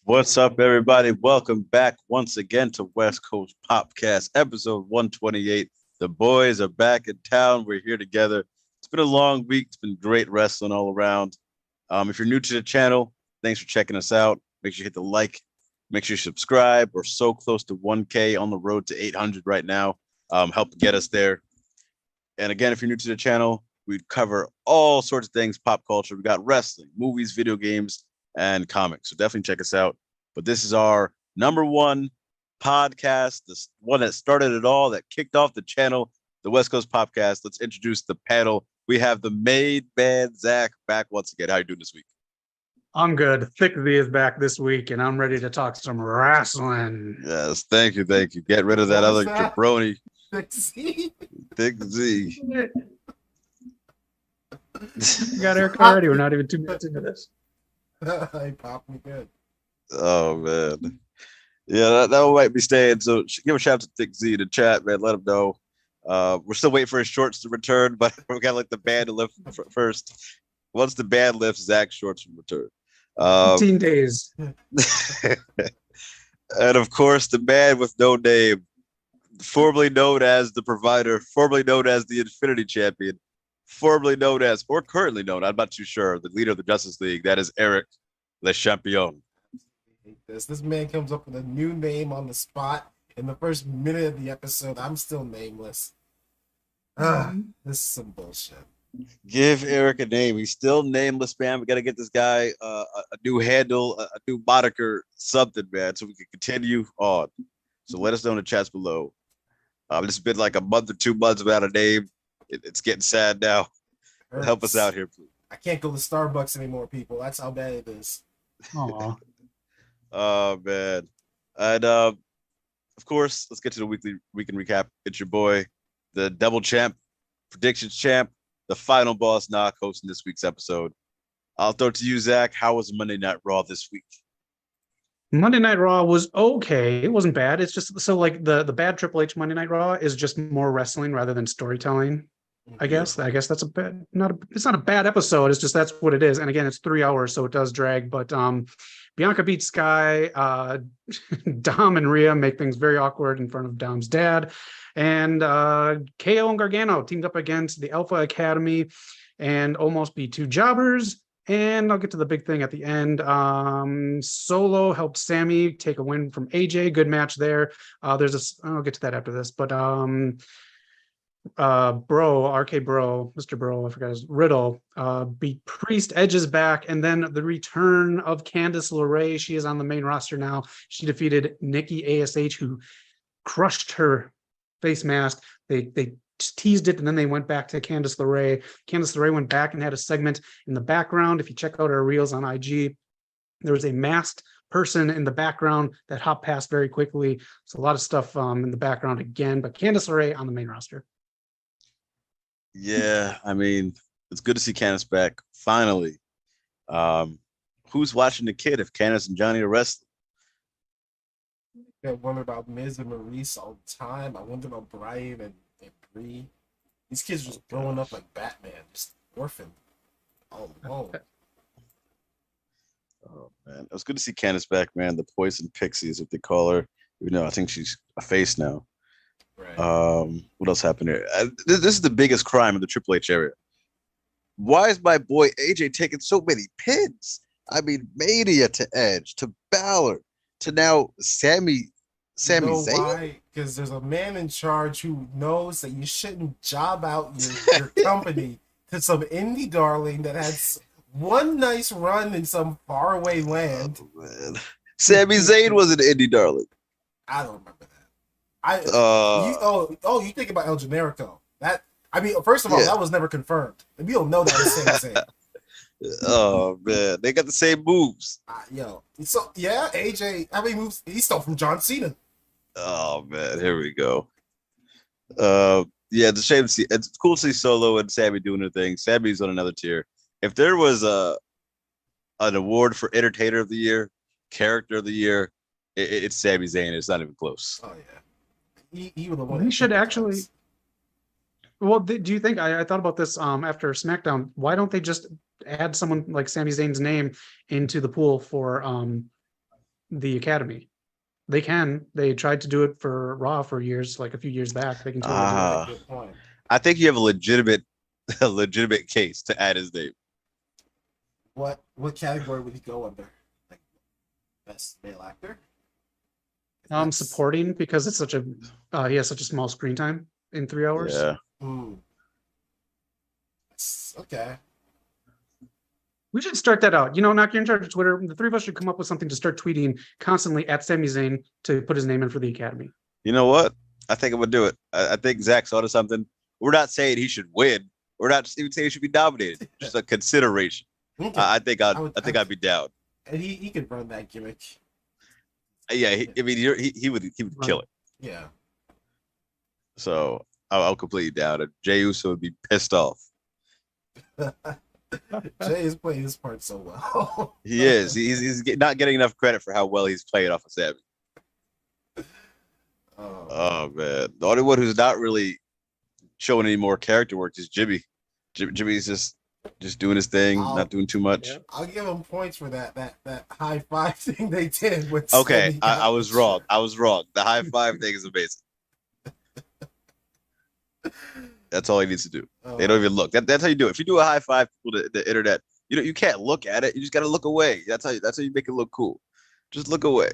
What's up, everybody? Welcome back once again to West Coast PopCast, episode 128. The boys are back in town. We're here together. It's been a long week. It's been great wrestling all around. If you're new to the channel, thanks for checking us out. Make sure you hit the like. Make sure you subscribe. We're so close to 1K, on the road to 800 right now. Help get us there. And again, if you're new to the channel, we cover all sorts of things, pop culture. We got wrestling, movies, video games, and comics. So definitely check us out. But this is our number one podcast, the one that started it all, that kicked off the channel, the West Coast PopCast. Let's introduce the panel. We have the main man, Zach, back once again. How you doing this week? I'm good. Thick Z is back this week, and I'm ready to talk some wrestling. Yes, thank you. Get rid of that other jabroni. Thick Z? Thick Z. We got Eric already. We're not even 2 minutes into this. Hey, Pop, we good. Oh, man. Yeah, that one might be staying. So give a shout out to Thick Z in the chat, man. Let him know. We're still waiting for his shorts to return, but we got like the band to lift first. Once the band lifts, Zach's shorts will return. 15 days. And of course, the man with no name, formerly known as the Provider, formerly known as the Infinity Champion, formerly known as, or currently known, I'm not too sure, the leader of the Justice League. That is Eric Le Champion. This man comes up with a new name on the spot in the first minute of the episode. I'm still nameless. This is some bullshit. Give Eric a name. He's still nameless, man. We got to get this guy a new handle, a new moniker, something, man, so we can continue on. So let us know in the chats below. It's been like a month or 2 months without a name. It's getting sad now. Help us out here, please. I can't go to Starbucks anymore, people. That's how bad it is. Aw. Oh, man. And of course, let's get to the weekend recap. It's your boy, the double champ, predictions champ, the final boss knock, hosting this week's episode. I'll throw it to you, Zach. How was Monday Night Raw this week? Monday Night Raw was okay. It wasn't bad. It's just so like the bad Triple H Monday Night Raw is just more wrestling rather than storytelling. I guess that's it's not a bad episode. It's just that's what it is. And again, it's 3 hours, so it does drag. But Bianca beats Sky. Dom and Rhea make things very awkward in front of Dom's dad. And KO and Gargano teamed up against the Alpha Academy and almost beat 2 jobbers. And I'll get to the big thing at the end. Solo helped Sammy take a win from AJ. Good match there. I'll get to that after this. But RK Bro, Mr. Bro, I forgot his Riddle, beat Priest. Edge is back, and then the return of Candice LeRae. She is on the main roster now. She defeated Nikki ASH, who crushed her face mask. They teased it, and then they went back to Candice LeRae. Candice LeRae went back and had a segment in the background. If you check out her reels on IG, there was a masked person in the background that hopped past very quickly. So a lot of stuff in the background again, but Candice LeRae on the main roster. Yeah, I mean, it's good to see Candice back, finally. Who's watching the kid if Candice and Johnny are wrestling? I wonder about Miz and Maurice all the time. I wonder about Brian and Bree. These kids just growing up like Batman, just orphan all alone. Oh, man. It was good to see Candice back, man. The Poison Pixie is what they call her. Even though I think she's a face now. Right. What else happened here? This is the biggest crime in the Triple H area. Why is my boy AJ taking so many pins? I mean, Mania to Edge, to Balor, to now Sami Zayn. Why? Because there's a man in charge who knows that you shouldn't job out your company to some indie darling that has one nice run in some faraway land. Oh, man. Sami Zayn was an indie darling. I don't remember that. You think about El Generico. First of all, that was never confirmed. We don't know that was Sami Zayn. Oh, man. They got the same moves. AJ, how many moves? He stole from John Cena. Oh, man. Here we go. Yeah, it's a shame to see. It's cool to see Solo and Sammy doing their thing. Sammy's on another tier. If there was an award for Entertainer of the Year, Character of the Year, it's Sami Zayn. It's not even close. Oh, yeah. He was the one. He should actually. Well, do you think I thought about this after SmackDown? Why don't they just add someone like Sami Zayn's name into the pool for the Academy. They can. They tried to do it for Raw for years, like a few years back. They can totally do it. Good point. I think you have a legitimate case to add his name. What category would he go under? Like best male actor? Supporting, because it's such a he has such a small screen time in 3 hours. Yeah. Okay. We should start that out. Knock, you're in charge of Twitter. The three of us should come up with something to start tweeting constantly at Sami Zayn to put his name in for the Academy. You know what? I think I'm gonna do it. I think Zach's onto something. We're not saying he should win. We're not even saying he should be nominated. Just a consideration. Okay. I think I'd be down. And he could run that gimmick. Yeah, he would kill it. Yeah. So I'll completely down it. Jey Uso would be pissed off. Jey is playing his part so well. He is. He's not getting enough credit for how well he's playing off of Sami. Oh man, the only one who's not really showing any more character work is Jimmy. Jimmy's just doing his thing, not doing too much. Yeah. I'll give him points for that high five thing they did. With okay, I was wrong. The high five thing is amazing. That's all he needs to do. They don't even look. That's how you do it. If you do a high five to the internet, you can't look at it. You just got to look away. That's how you make it look cool. Just look away.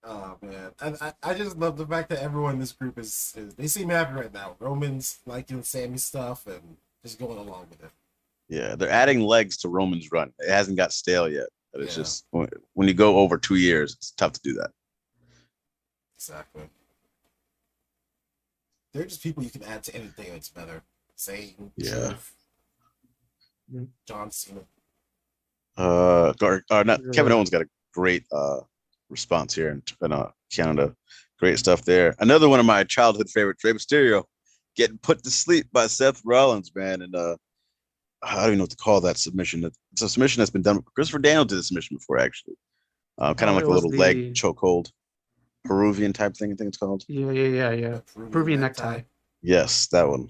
Oh man, I just love the fact that everyone in this group is they seem happy right now. Roman's liking Sami stuff and just going along with it. Yeah, they're adding legs to Roman's run. It hasn't got stale yet, but it's just when you go over 2 years, it's tough to do that. Exactly. They're just people you can add to anything that's better. Zayn, John Cena. Kevin Owens got a great response here in Canada. Great stuff there. Another one of my childhood favorites, Rey Mysterio, getting put to sleep by Seth Rollins, man. And I don't even know what to call that submission. It's a submission that's been done. Christopher Daniels did a submission before, actually. Kind of like a little leg chokehold. Peruvian type thing, I think it's called. Yeah. Peruvian necktie. Yes, that one.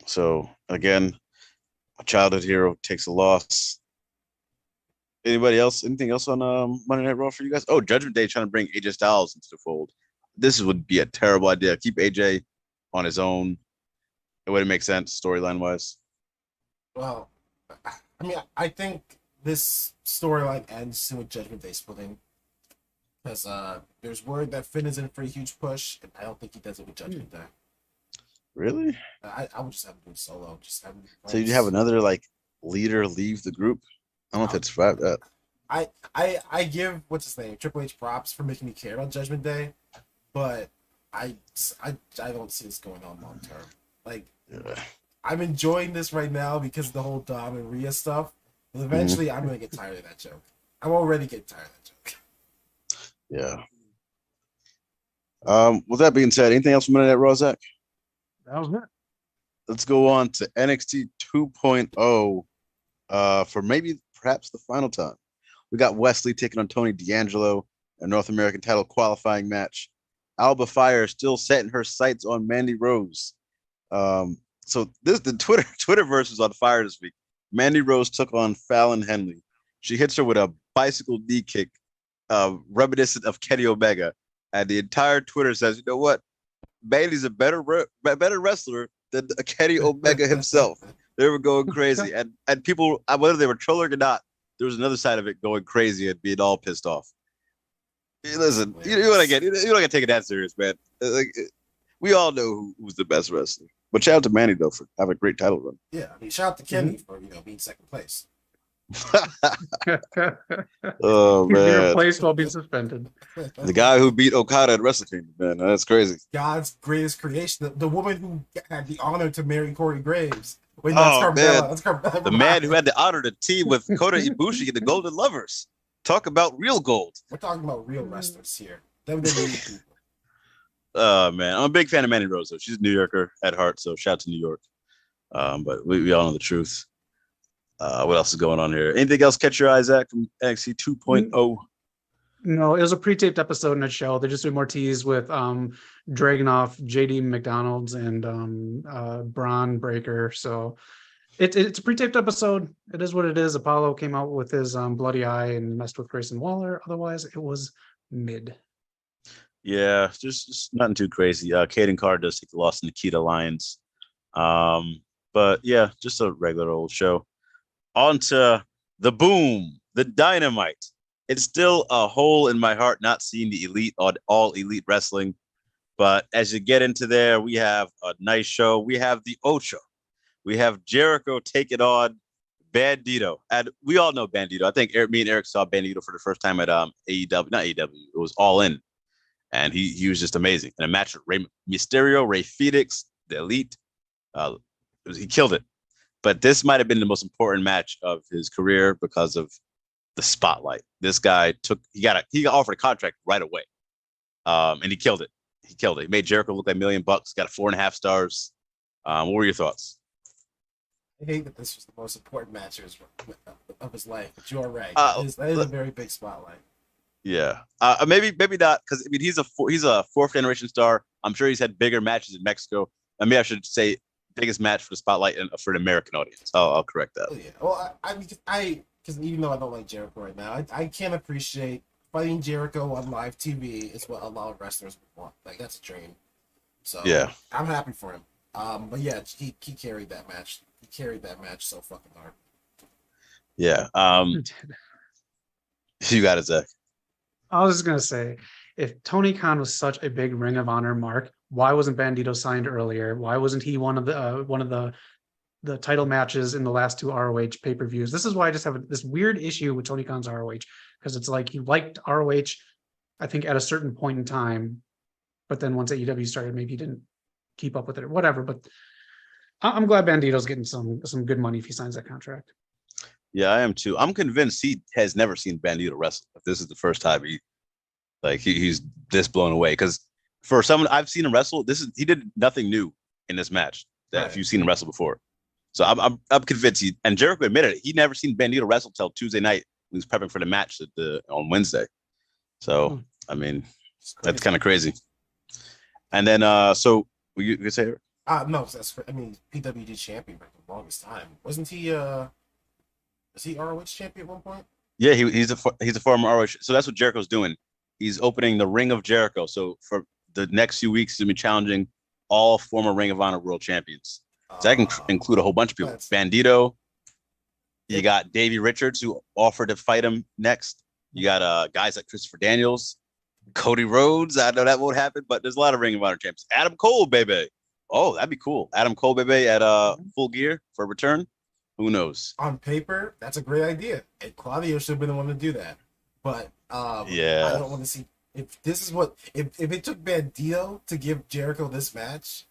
So again, a childhood hero takes a loss. Anybody else? Anything else on Monday Night Raw for you guys? Oh, Judgment Day trying to bring AJ Styles into the fold. This would be a terrible idea. Keep AJ on his own. It wouldn't make sense storyline wise. Well, I mean, I think this storyline ends with Judgment Day splitting. Because there's word that Finn is in for a huge push, and I don't think he does it with Judgment Day. Really? I would just have him do solo. So you have another leader leave the group? I don't know if it's right. I give what's his name, Triple H, props for making me care about Judgment Day, but I don't see this going on long term. I'm enjoying this right now because of the whole Dom and Rhea stuff, but eventually I'm gonna get tired of that joke. I'm already getting tired of that joke. Yeah. With that being said, anything else from Monday Night Raw, Zach? That was it. Let's go on to NXT 2.0 for perhaps the final time. We got Wesley taking on Tony D'Angelo, a North American title qualifying match. Alba Fire still setting her sights on Mandy Rose. So the Twitterverse is on fire this week. Mandy Rose took on Fallon Henley. She hits her with a bicycle knee kick, reminiscent of Kenny Omega, and the entire Twitter says, "You know what? Mandy's a better wrestler than Kenny Omega himself." They were going crazy, and people, whether they were trolling or not, there was another side of it going crazy and being all pissed off. Listen, you know what I get? You don't get taken that serious, man. We all know who's the best wrestler. But shout out to Mandy though for having a great title run. Yeah, I mean, shout out to Kenny for being second place. Oh man, Be replaced while being suspended. The guy who beat Okada at Wrestle Kingdom, man, that's crazy. God's greatest creation, the woman who had the honor to marry Corey Graves. Wait, no, that's Carmella. That's Carmella. The man who had the honor to team with Kota Ibushi in the Golden Lovers. Talk about real gold. We're talking about real wrestlers here. WWE people. Man, I'm a big fan of Mandy Rose though. She's a New Yorker at heart, so shout out to New York. But we all know the truth. What else is going on here? Anything else catch your eyes at from NXT 2.0? No, it was a pre-taped episode in a show. They're just doing more tease with Dragunov, JD McDonald's, and Braun Breaker. So It's a pre-taped episode. It is what it is. Apollo came out with his bloody eye and messed with Grayson Waller. Otherwise, it was mid. Yeah, just nothing too crazy. Caden Carr does take the loss to Nikita Lyons. But yeah, just a regular old show. On to the boom, the dynamite. It's still a hole in my heart not seeing the elite on all elite wrestling. But as you get into there, we have a nice show. We have the Ocho. We have Jericho taking on Bandito. And we all know Bandito. I think me and Eric saw Bandito for the first time at AEW, not AEW. It was All In. And he was just amazing. In a match with Rey Mysterio, Ray Phoenix, the Elite, he killed it. But this might have been the most important match of his career because of the spotlight. This guy he offered a contract right away, and he killed it. He killed it. He made Jericho look like $1 million. Got a 4.5 stars. What were your thoughts? I hate that this was the most important match of his life, but you're right. That is a very big spotlight. Yeah, maybe not, because I mean he's a fourth generation star. I'm sure he's had bigger matches in Mexico. I mean, I should say biggest match for the spotlight and for the American audience. I'll correct that. Oh, yeah. Well, because even though I don't like Jericho right now, I can't appreciate fighting Jericho on live TV is what a lot of wrestlers want. Like, that's a dream. So yeah, I'm happy for him. But yeah, he carried that match. He carried that match so fucking hard. Yeah. You got it, Zach. I was just gonna say, if Tony Khan was such a big Ring of Honor mark, why wasn't Bandito signed earlier? Why wasn't he one of the title matches in the last 2 ROH pay-per-views? This is why I just have this weird issue with Tony Khan's ROH, because it's like he liked ROH, I think, at a certain point in time, but then once AEW started, maybe he didn't keep up with it or whatever. But I'm glad Bandito's getting some good money if he signs that contract. Yeah, I am too. I'm convinced he has never seen Bandito wrestle. If this is the first time he's this blown away, because for someone I've seen him wrestle, he did nothing new in this match that if you've seen him wrestle before. So I'm convinced and Jericho admitted it. He'd never seen Bandito wrestle till Tuesday night when he was prepping for the match on Wednesday. So I mean, that's kind of crazy. And then so you could say no, PWG champion for the longest time. Wasn't he is he ROH champion at one point? Yeah, he's a former ROH. So that's what Jericho's doing. He's opening the Ring of Jericho. So for the next few weeks, he's going to be challenging all former Ring of Honor world champions. So that can include a whole bunch of people. Bandito. You got Davey Richards, who offered to fight him next. You got guys like Christopher Daniels, Cody Rhodes. I know that won't happen, but there's a lot of Ring of Honor champions. Adam Cole, baby. Oh, that'd be cool. Adam Cole, baby, at Full Gear for a return. Who knows? On paper, that's a great idea. And Claudio should have been the one to do that. But yeah, I don't want to see if this is what if it took Bandito to give Jericho this match.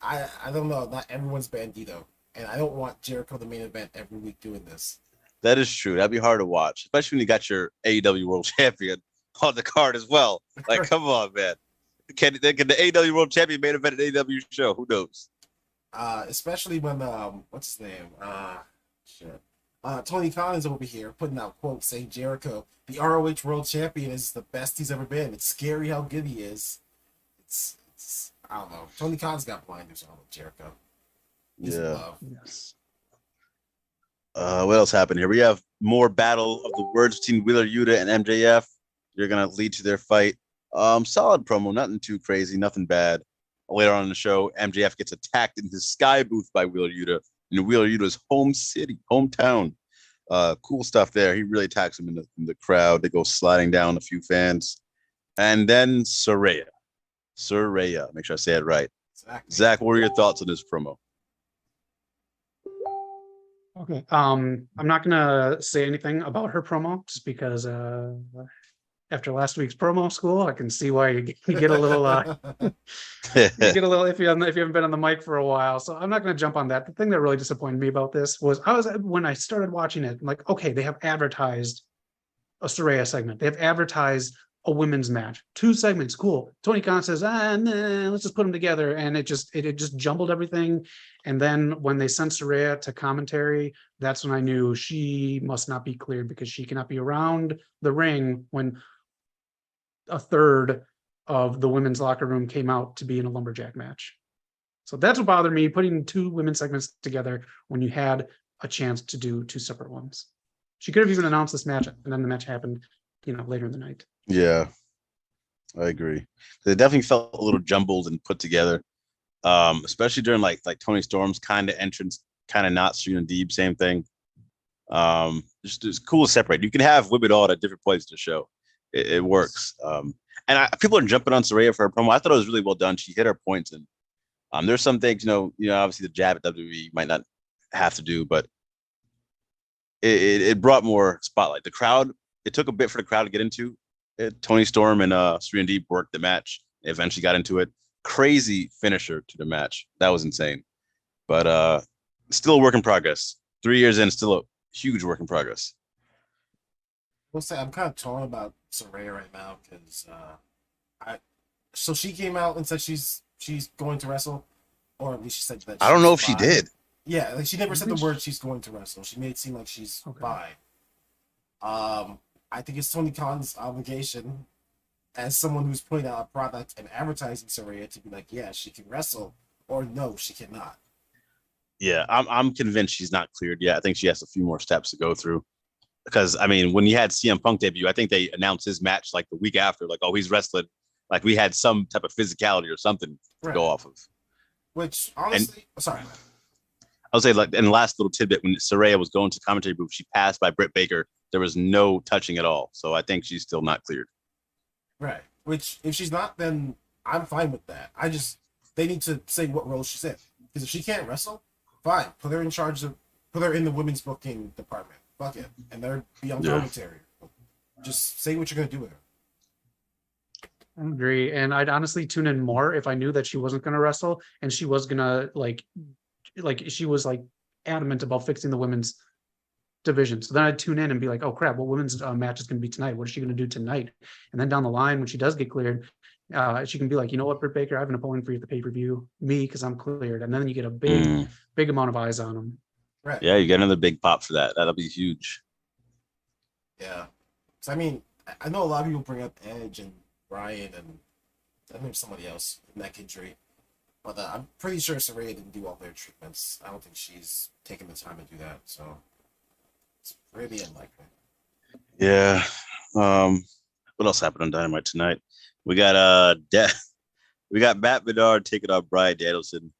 I don't know. Not everyone's Bandito, and I don't want Jericho the main event every week doing this. That is true. That'd be hard to watch, especially when you got your AEW World Champion on the card as well. Like, come on, man. Can the AEW World Champion main event at AEW show? Who knows? Especially when what's his name? Tony Khan is over here putting out quotes saying Jericho, the ROH World Champion, is the best he's ever been. It's scary how good he is. It's I don't know. Tony Khan's got blinders on with Jericho. Yes. What else happened here? We have more battle of the words between Wheeler Yuta and MJF. You're gonna lead to their fight. Solid promo, nothing too crazy, nothing bad. Later on in the show, MJF gets attacked in his sky booth by Wheeler Yuta in Wheeler Yuta's hometown. Cool stuff there. He really attacks him in the crowd. They go sliding down a few fans. And then Saraya. Make sure I say it right. Exactly. Zach, what are your thoughts on this promo? Okay. I'm not gonna say anything about her promo just because after last week's promo school, I can see why you get a little you get a little iffy if you haven't been on the mic for a while. So I'm not going to jump on that. The thing that really disappointed me about this was when I started watching it, I'm like, okay, they have advertised a Saraya segment. They have advertised a women's match, 2 segments, cool. Tony Khan says, nah, let's just put them together, and it just jumbled everything. And then when they sent Saraya to commentary, that's when I knew she must not be cleared because she cannot be around the ring when a third of the women's locker room came out to be in a lumberjack match. So that's what bothered me, putting 2 women's segments together when you had a chance to do 2 separate ones. She could have even announced this match, and then the match happened, later in the night. Yeah, I agree. It definitely felt a little jumbled and put together, especially during like Tony Storm's kind of entrance, kind of not. Serena Deeb, same thing. Just cool to separate. You can have women all at different places to show. It works. And people are jumping on Saraya for her promo. I thought it was really well done. She hit her points, and there's some things, obviously the jab at WWE might not have to do, but it brought more spotlight. The crowd, it took a bit for the crowd to get into it. Tony Storm and Serena Deeb worked the match. They eventually got into it. Crazy finisher to the match. That was insane. But still a work in progress. 3 years in, still a huge work in progress. We'll say I'm kind of torn about Saraya right now because so she came out and said she's going to wrestle, or at least she said that. I don't know if she did. Yeah, like she never said the word she's going to wrestle. She made it seem like she's fine. I think it's Tony Khan's obligation as someone who's putting out a product and advertising Saraya to be like, yeah, she can wrestle, or no, she cannot. Yeah, I'm convinced she's not cleared yet. I think she has a few more steps to go through. Because, I mean, when you had CM Punk debut, I think they announced his match like the week after, like, oh, he's wrestling. Like, we had some type of physicality or something to go off of. Which, honestly, sorry. I would say, like, in the last little tidbit, when Saraya was going to commentary booth, she passed by Britt Baker. There was no touching at all. So I think she's still not cleared. Right. Which, if she's not, then I'm fine with that. They need to say what role she's in. Because if she can't wrestle, fine. Put her in the women's booking department. Fuck it. And they're be on commentary. Just say what you're going to do with her. I agree. And I'd honestly tune in more if I knew that she wasn't going to wrestle and she was going to like she was like adamant about fixing the women's division. So then I'd tune in and be like, oh crap, what women's match is going to be tonight? What is she going to do tonight? And then down the line, when she does get cleared, she can be like, you know what, Britt Baker, I have an opponent for you at the pay-per-view, me, because I'm cleared. And then you get a big amount of eyes on them. Right. Yeah, you get another big pop for that. That'll be huge. Yeah. So I mean, I know a lot of people bring up Edge and Bryan and I think somebody else in neck injury, but I'm pretty sure Saraya didn't do all their treatments. I don't think she's taken the time to do that, so it's really unlikely. Yeah. What else happened on Dynamite tonight? We got we got Matt Menard taking on Bryan Danielson.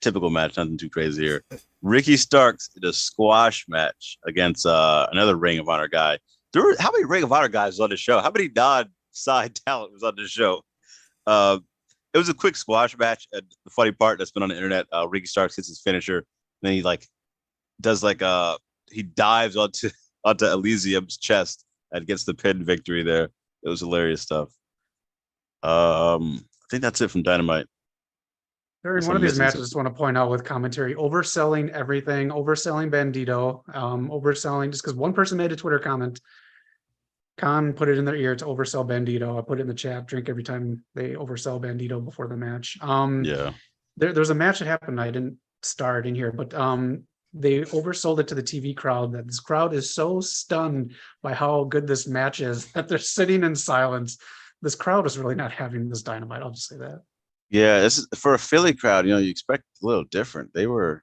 Typical match, nothing too crazy here. Ricky Starks did a squash match against another Ring of Honor guy. How many Ring of Honor guys was on the show? How many non-side talent was on the show? It was a quick squash match. And the funny part that's been on the internet, Ricky Starks hits his finisher. Then he he dives onto Elysium's chest and gets the pin victory there. It was hilarious stuff. I think that's it from Dynamite. During one of these matches, I just want to point out with commentary, overselling everything, overselling Bandito, overselling just because one person made a Twitter comment. Khan put it in their ear to oversell Bandito. I put it in the chat, drink every time they oversell Bandito before the match. There's a match that happened. I didn't start in here, but they oversold it to the TV crowd that this crowd is so stunned by how good this match is that they're sitting in silence. This crowd is really not having this Dynamite. I'll just say that. Yeah, this is for a Philly crowd. You expect a little different. They weren't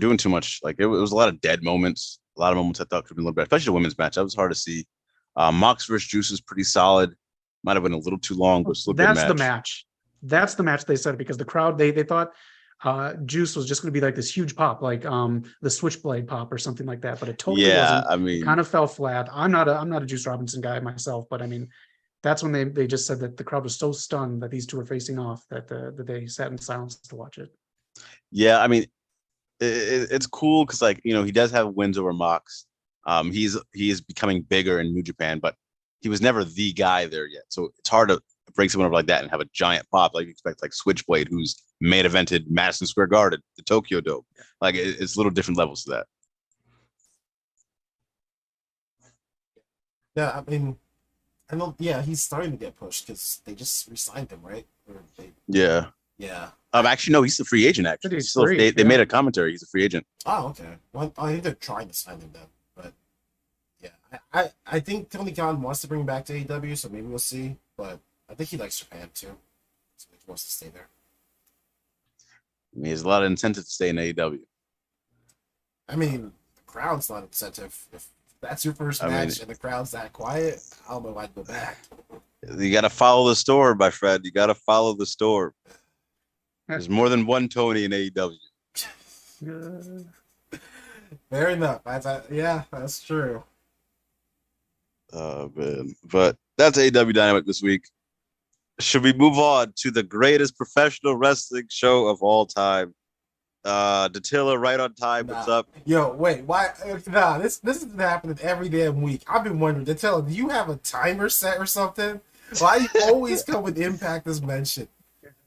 doing too much. Like it was a lot of dead moments. A lot of moments I thought could have been a little better, especially the women's match. That was hard to see. Mox versus Juice was pretty solid. Might have been a little too long, but still a good match. That's the match. That's the match they said because the crowd they thought Juice was just going to be like this huge pop, like the Switchblade pop or something like that. But it totally wasn't. I mean, it kind of fell flat. I'm not a Juice Robinson guy myself, but I mean. That's when they just said that the crowd was so stunned that these two were facing off that they sat in silence to watch it. Yeah, I mean, it's cool because he does have wins over Mox. He is becoming bigger in New Japan, but he was never the guy there yet. So it's hard to break someone over like that and have a giant pop like you expect, like Switchblade, who's main evented Madison Square Garden, the Tokyo Dome. Like it's little different levels to that. Yeah, I mean. I know, yeah, he's starting to get pushed because they just re-signed him, right? Yeah. Actually, no, he's a free agent. Actually, they made a commentary. He's a free agent. Oh, okay. Well, I think they're trying to sign him then, but yeah, I think Tony Khan wants to bring him back to AEW, so maybe we'll see. But I think he likes Japan too, so he wants to stay there. I mean, there's a lot of incentive to stay in AEW. I mean, the crowd's not incentive. If that's your first match and the crowd's that quiet, I don't know if I'd go back. You got to follow the store, my friend. You got to follow the store. There's more than one Tony in AEW. Fair enough. Yeah, that's true. Oh, man. But that's AEW Dynamite this week. Should we move on to the greatest professional wrestling show of all time? Datilla, right on time. What's up? Yo, wait, why? Nah, this is happening every damn week. I've been wondering, Datilla, do you have a timer set or something? Why you always come with Impact as mentioned?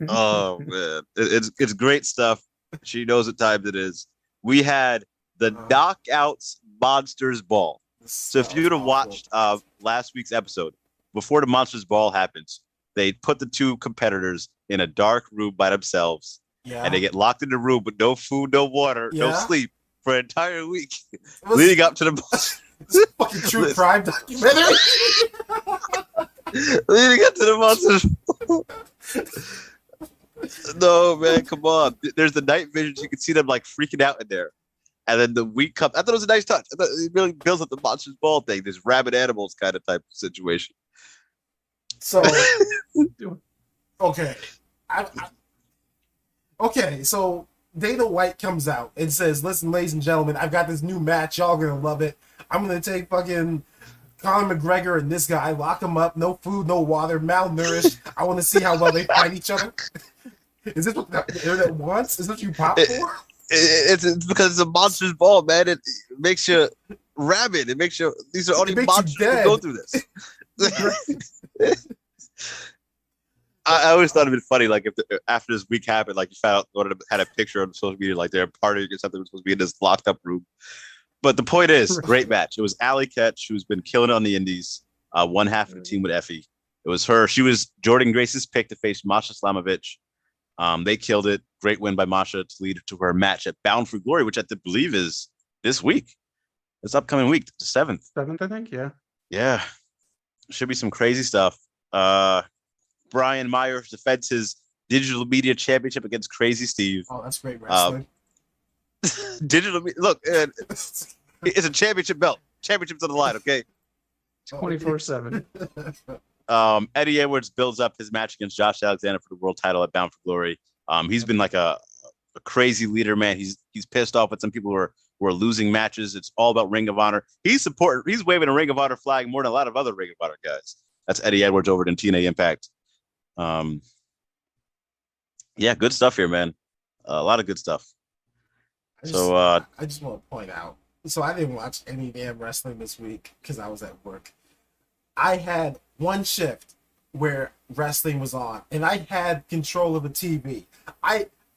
Oh man, it's great stuff. She knows what time it is. We had the Knockouts Monsters Ball. So if you'd have watched last week's episode, before the Monsters Ball happens, they put the two competitors in a dark room by themselves, and they get locked in the room with no food, no water, no sleep for an entire week, leading up to the this fucking true crime documentary. Leading up to the Monsters. No, man, come on. There's the night visions. You can see them like freaking out in there. And then the week comes. I thought it was a nice touch. I thought it really builds up the Monsters Ball thing, this rabid animals kind of type of situation. So, okay. Okay, so Dana White comes out and says, listen, ladies and gentlemen, I've got this new match. Y'all going to love it. I'm going to take fucking Conor McGregor and this guy, lock them up, no food, no water, malnourished. I want to see how well they fight each other. Is this what the internet wants? Is this what you pop for? It's because it's a Monsters Ball, man. It makes you rabid. It makes you. These are only monsters who go through this. I always thought it'd been funny, like if after this week happened, like you found out, had a picture on social media, like they're partying or something, was supposed to be in this locked up room. But the point is, great match. It was Allie Ketch, who's been killing it on the indies. One half of the team with Effie. It was her. She was Jordan Grace's pick to face Masha Slamovich. They killed it. Great win by Masha to lead to her match at Bound for Glory, which I believe is this week. This upcoming week, the 7th. 7th, I think, yeah. Yeah. Should be some crazy stuff. Brian Myers defends his digital media championship against Crazy Steve. Oh, that's great wrestling. Digital look, it's a championship belt. Championship's on the line, okay? 24/7. Eddie Edwards builds up his match against Josh Alexander for the world title at Bound for Glory. He's been like a crazy leader, man. He's pissed off at some people who are losing matches. It's all about Ring of Honor. He's waving a Ring of Honor flag more than a lot of other Ring of Honor guys. That's Eddie Edwards over in TNA Impact. Yeah, good stuff here, man. A lot of good stuff. I just want to point out. So I didn't watch any damn wrestling this week because I was at work. I had one shift where wrestling was on, and I had control of the TV.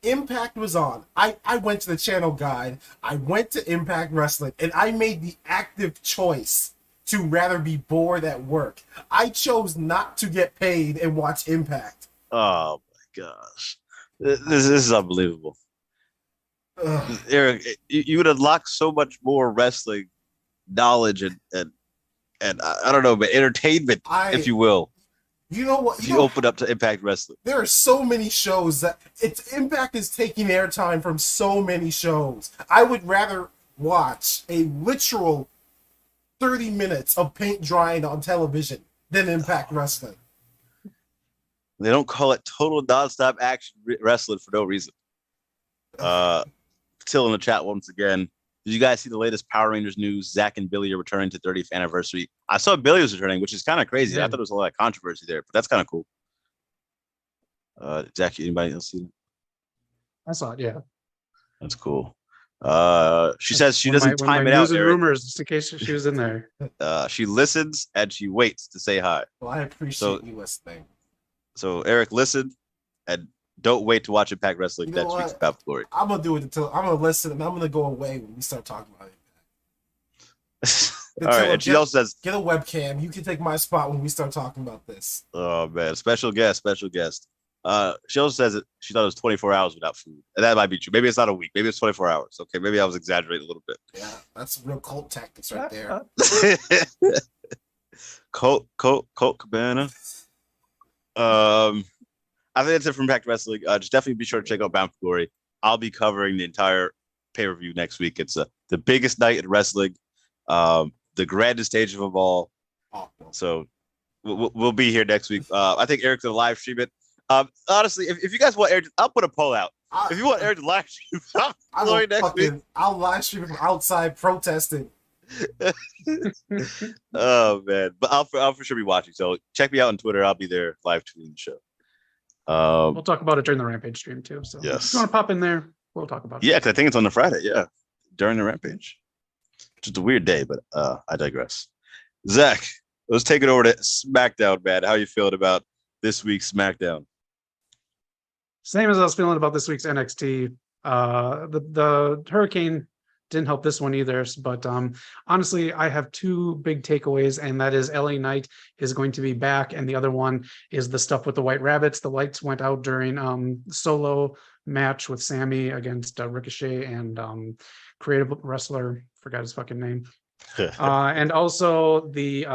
Impact was on. I went to the channel guide. I went to Impact Wrestling, and I made the active choice to rather be bored at work. I chose not to get paid and watch Impact. Oh my gosh, this is unbelievable. Ugh. Eric, you would unlock so much more wrestling knowledge and I don't know, but entertainment, if you will. You know what? You open up to Impact Wrestling. There are so many shows that Impact is taking airtime from so many shows. I would rather watch a literal 30 minutes of paint drying on television than Impact Wrestling. They don't call it total nonstop action wrestling for no reason. Till in the chat once again. Did you guys see the latest Power Rangers news? Zach and Billy are returning to 30th anniversary. I saw Billy was returning, which is kind of crazy. Yeah. I thought there was a lot of controversy there, but that's kind of cool. Zach, anybody else see it? I saw it, yeah. That's cool. She says she doesn't time it out. Rumors, just in case she was in there. She listens and she waits to say hi. Well, I appreciate you listening. So Eric, listen and don't wait to watch Impact Wrestling next week's Bound for Glory. I'm gonna do it until I'm gonna listen, and I'm gonna go away when we start talking about Impact. All right, and she also says, "Get a webcam. You can take my spot when we start talking about this." Oh man, special guest. She also says that she thought it was 24 hours without food, and that might be true.Maybe it's not a week. Maybe it's 24 hours. Okay, maybe I was exaggerating a little bit. Yeah, that's real cult tactics right there. Colt Cabana. I think that's it from Impact Wrestling. Just definitely be sure to check out Bound for Glory. I'll be covering the entire pay-per-view next week. It's the biggest night in wrestling, the grandest stage of them all. So we'll be here next week. I think Eric's gonna live stream it. Honestly, if you guys want Eric, I'll put a poll out. If you want Eric to live stream, I'll live stream from outside protesting. Oh man, but I'll for sure be watching. So check me out on Twitter. I'll be there live tweeting the show. We'll talk about it during the Rampage stream too. So yes, if you want to pop in there, we'll talk about it. Yeah, because I think it's on the Friday. Yeah, during the Rampage. Just a weird day, but I digress. Zach, let's take it over to SmackDown, man. How you feeling about this week's SmackDown? Same as I was feeling about this week's NXT. The Hurricane didn't help this one either, but honestly, I have two big takeaways, and that is LA Knight is going to be back, and the other one is the stuff with the White Rabbits. The lights went out during solo match with Sammy against Ricochet and creative wrestler, forgot his fucking name, and also the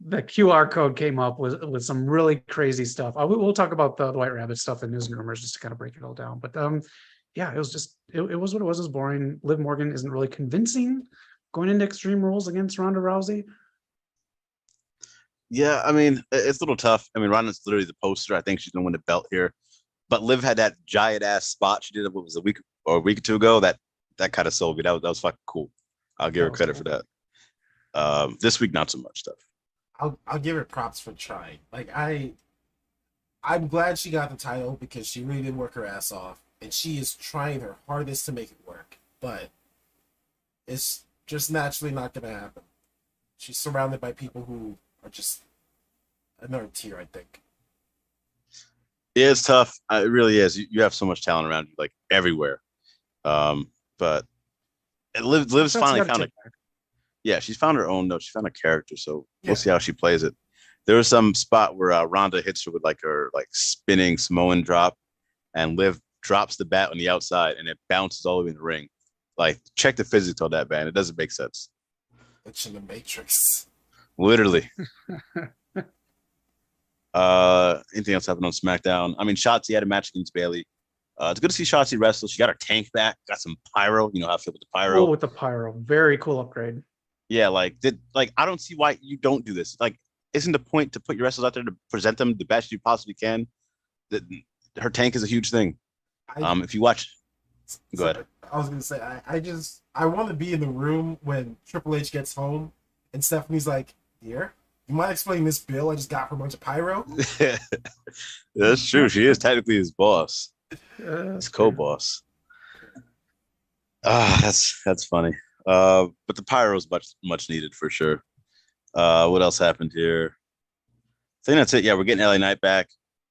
the QR code came up with some really crazy stuff. We'll talk about the White Rabbit stuff and news and rumors just to kind of break it all down. But yeah, it was just it was what it was. It was boring. Liv Morgan isn't really convincing going into Extreme Rules against Ronda Rousey. Yeah, I mean, it's a little tough. I mean, Ronda's literally the poster. I think she's gonna win the belt here. But Liv had that giant ass spot she did, what was it, a week or two ago. That kind of sold me. That was fucking cool. I'll give her credit for that. This week, not so much stuff. I'll give her props for trying. Like I'm glad she got the title because she really did work her ass off, and she is trying her hardest to make it work. But it's just naturally not gonna happen. She's surrounded by people who are just another tier, I think. Yeah, it's tough. It really is. You have so much talent around you, like everywhere. But Liv's finally found it. Yeah, she's found her own. She found a character, so we'll see how she plays it. There was some spot where Ronda hits her with her spinning Samoan drop, and Liv drops the bat on the outside, and it bounces all the way in the ring. Like, check the physics on that, man. It doesn't make sense. It's in the Matrix. Literally. Anything else happened on SmackDown? I mean, Shotzi had a match against Bayley. It's good to see Shotzi wrestle. She got her tank back, got some pyro. You know how I feel with the pyro. Cool with the pyro. Very cool upgrade. Yeah, I don't see why you don't do this. Like, isn't the point to put your wrestlers out there to present them the best you possibly can? Her tank is a huge thing. If you watch, go ahead. I was gonna say I want to be in the room when Triple H gets home and Stephanie's like, "Here, you mind explaining this bill I just got for a bunch of pyro?" That's true. She is technically his boss. His co-boss. That's funny. But the pyro is much needed for sure. What else happened here? I think that's it. Yeah, we're getting LA Knight back.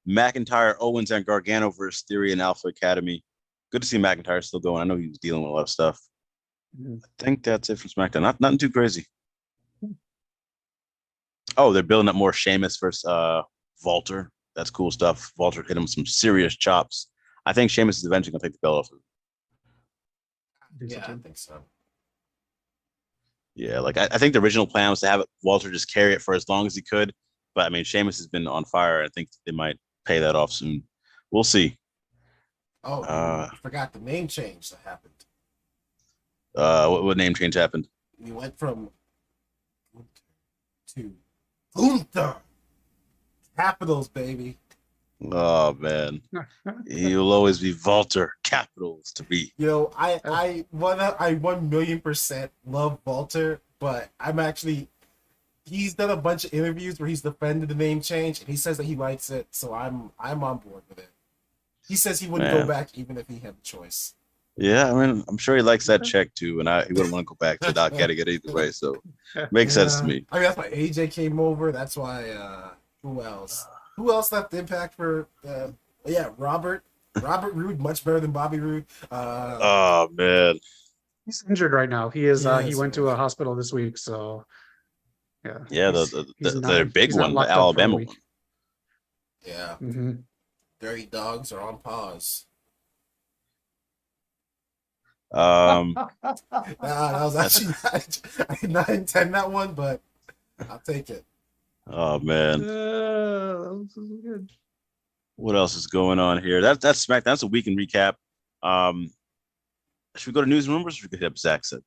McIntyre, Owens, and Gargano versus Theory and Alpha Academy. Good to see McIntyre still going. I know he was dealing with a lot of stuff. I think that's it for SmackDown. Nothing too crazy. Oh, they're building up more Sheamus versus Walter. That's cool stuff. Walter hit him with some serious chops. I think Sheamus is eventually going to take the belt off him. Yeah, I think so. Yeah, I think the original plan was to have Walter just carry it for as long as he could. But, I mean, Sheamus has been on fire. I think they might pay that off soon. We'll see. Oh, I forgot the name change that happened. What name change happened? We went from to Gunther. Capitals, baby. Oh, man. You'll always be Walter. Capitals to be. I 1,000,000% love Walter, but he's done a bunch of interviews where he's defended the name change, and he says that he likes it, so I'm on board with it. He says he wouldn't go back even if he had the choice. Yeah, I mean, I'm sure he likes that check too, and he wouldn't want to go back to not getting it either way. So, makes sense to me. I mean, that's why AJ came over. That's why. Who else? Who else left Impact for? Robert Roode, much better than Bobby Roode. Oh man, he's injured right now. He is. He went to a hospital this week. So, yeah. Yeah, the big one, the Alabama one. Yeah. Mm-hmm. Dirty Dogs are on pause. That was actually I did not intend that one, but I'll take it. Oh man, that was good. What else is going on here? That's SmackDown. That's a weekend recap. Um, should we go to news and rumors? Or should we hit up Zach said?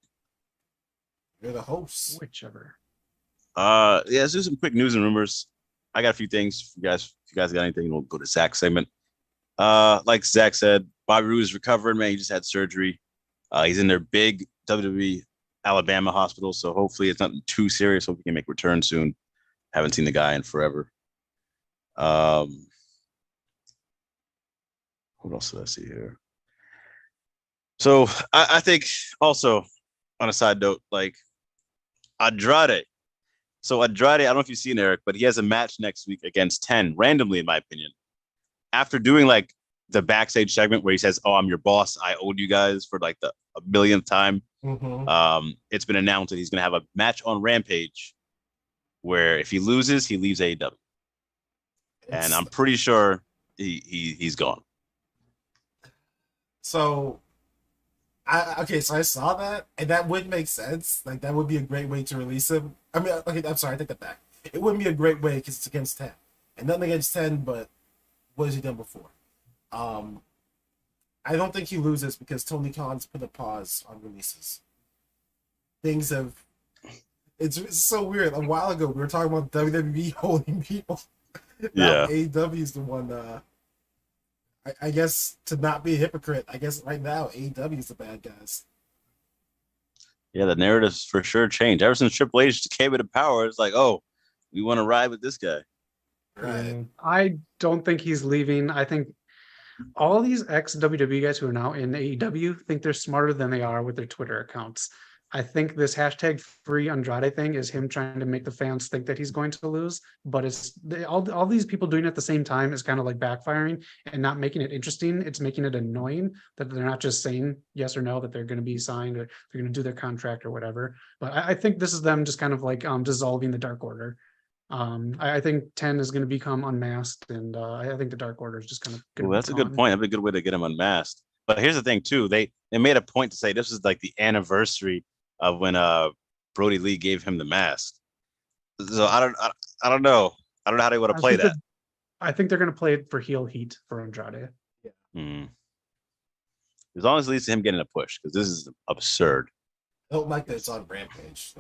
You're the host. Whichever. Yeah, let's do some quick news and rumors. I got a few things. If you guys got anything, we'll go to Zach's segment. Like Zach said, Bobby Roode is recovering, man. He just had surgery. He's in their big WWE Alabama hospital, so hopefully it's nothing too serious. Hope he can make a return soon. Haven't seen the guy in forever. What else did I see here? So I think also on a side note, like Andrade. So Andrade, I don't know if you've seen Eric, but he has a match next week against 10, randomly, in my opinion. After doing like the backstage segment where he says, "Oh, I'm your boss. I owed you guys for like the a millionth time." It's been announced that he's gonna have a match on Rampage where if he loses, he leaves AEW. And I'm pretty sure he's gone. So so I saw that, and that would make sense. Like, that would be a great way to release him. I mean, okay, I'm sorry, I take that back. It wouldn't be a great way because it's against 10. And nothing against 10, but what has he done before? I don't think he loses because Tony Khan's put a pause on releases. Things have... It's so weird. A while ago, we were talking about WWE holding people. Now AEW is the one... I guess, to not be a hypocrite, I guess right now AEW is the bad guys. Yeah, the narrative's for sure changed. Ever since Triple H came into power, it's like, oh, we want to ride with this guy. Right. I don't think he's leaving. I think all these ex-WWE guys who are now in AEW think they're smarter than they are with their Twitter accounts. I think this hashtag free Andrade thing is him trying to make the fans think that he's going to lose, but all these people doing it at the same time is kind of like backfiring and not making it interesting. It's making it annoying that they're not just saying yes or no, that they're going to be signed or they're going to do their contract or whatever. But I think this is them just kind of like dissolving the Dark Order. I think 10 is going to become unmasked, and I think the Dark Order is just kind of. Well, that's a good point. That'd be a good way to get him unmasked. But here's the thing, too. They made a point to say this is like the anniversary of when Brody Lee gave him the mask. So I don't know. I don't know how they want to play that. I think they're going to play it for heel heat for Andrade. Yeah. As long as it leads to him getting a push, because this is absurd. I don't like that it's on Rampage.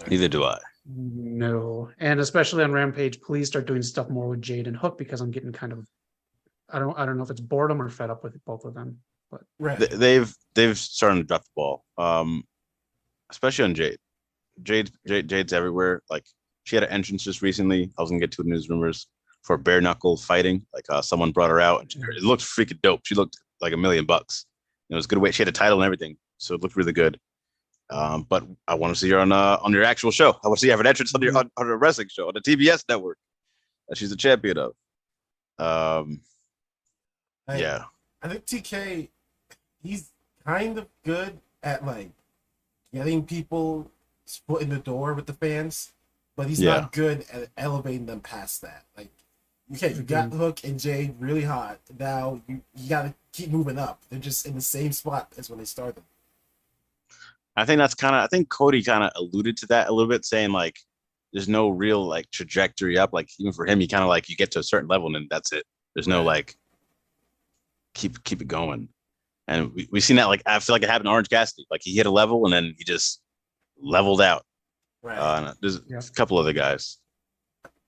Neither do I. No, and especially on Rampage, please start doing stuff more with Jade and Hook, because I'm getting kind of, I don't know if it's boredom or fed up with both of them. But they've started to drop the ball. Especially on Jade. Jade's everywhere. Like, she had an entrance just recently. I was gonna get to the news rumors for bare knuckle fighting. Like, someone brought her out. And it looked freaking dope. She looked like $1 million. It was a good way. She had a title and everything, so it looked really good. But I want to see her on your actual show. I want to see her have an entrance on a wrestling show on the TBS network that she's a champion of. Yeah. I think TK, he's kind of good at like getting people's foot in the door with the fans, but he's not good at elevating them past that. Like, okay, you got Hook and Jade really hot. Now you got to keep moving up. They're just in the same spot as when they started. I think Cody kind of alluded to that a little bit, saying like there's no real like trajectory up. Like, even for him, he kind of like, you get to a certain level and then that's it. There's no like keep it going. And we've seen that, like, I feel like it happened to Orange Cassidy. Like, he hit a level and then he just leveled out. Right. There's a couple other guys.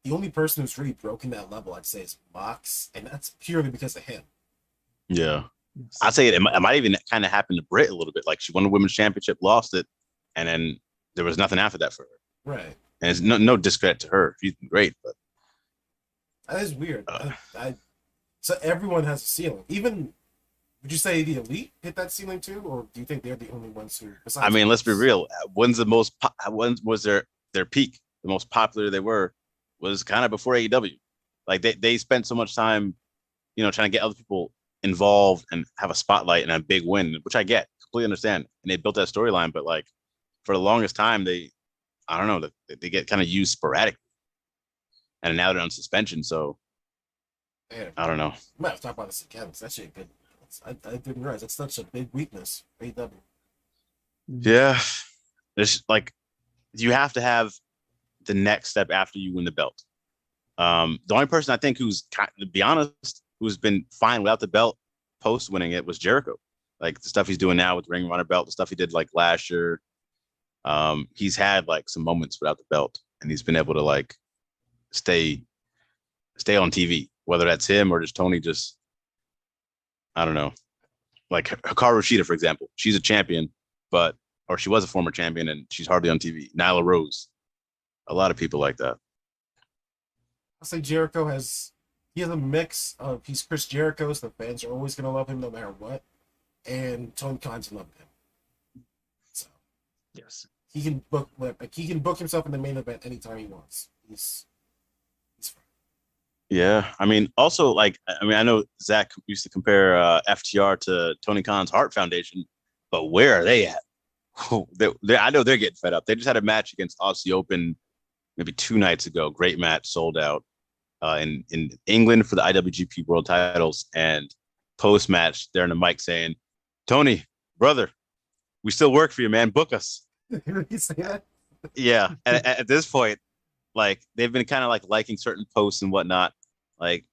The only person who's really broken that level, I'd say, is Mox, and that's purely because of him. Yeah. I'd say it might even kind of happen to Britt a little bit. Like, she won the women's championship, lost it, and then there was nothing after that for her. Right. And it's no discredit to her. She's been great, but that is weird. So everyone has a ceiling. Even, would you say the Elite hit that ceiling too, or do you think they're the only ones who? I mean, let's be real. When was their peak? The most popular they were was kind of before AEW. Like, they spent so much time, trying to get other people involved and have a spotlight and a big win, which I completely understand. And they built that storyline, but like, for the longest time, they get kind of used sporadically, and now they're on suspension. So I don't know. We might have to talk about this again. It's actually good. I didn't realize that's such a big weakness for AEW. Yeah, there's like, you have to have the next step after you win the belt. The only person I think who's, to be honest, who's been fine without the belt post winning it was Jericho. Like the stuff he's doing now with Ring of Honor belt, the stuff he did like last year. He's had like some moments without the belt, and he's been able to like stay on TV, whether that's him or just Tony. Just I don't know, like Hikaru Shida, for example. She's a champion, or she was a former champion, and she's hardly on TV. Nyla Rose, a lot of people like that. I'll say Jericho has a mix of he's Chris Jericho, so the fans are always gonna love him no matter what, and Tony Khan's loved him. So yes, he can book himself in the main event anytime he wants. He's fine. Yeah, I mean, also like I know Zach used to compare FTR to Tony Khan's Heart Foundation, but where are they at? I know they're getting fed up. They just had a match against Aussie Open maybe 2 nights ago. Great match, sold out in England for the IWGP World Titles. And post match, they're in the mic saying, "Tony, brother, we still work for you, man. Book us." You say that? Yeah, and at this point, like they've been kind of like liking certain posts and whatnot. Like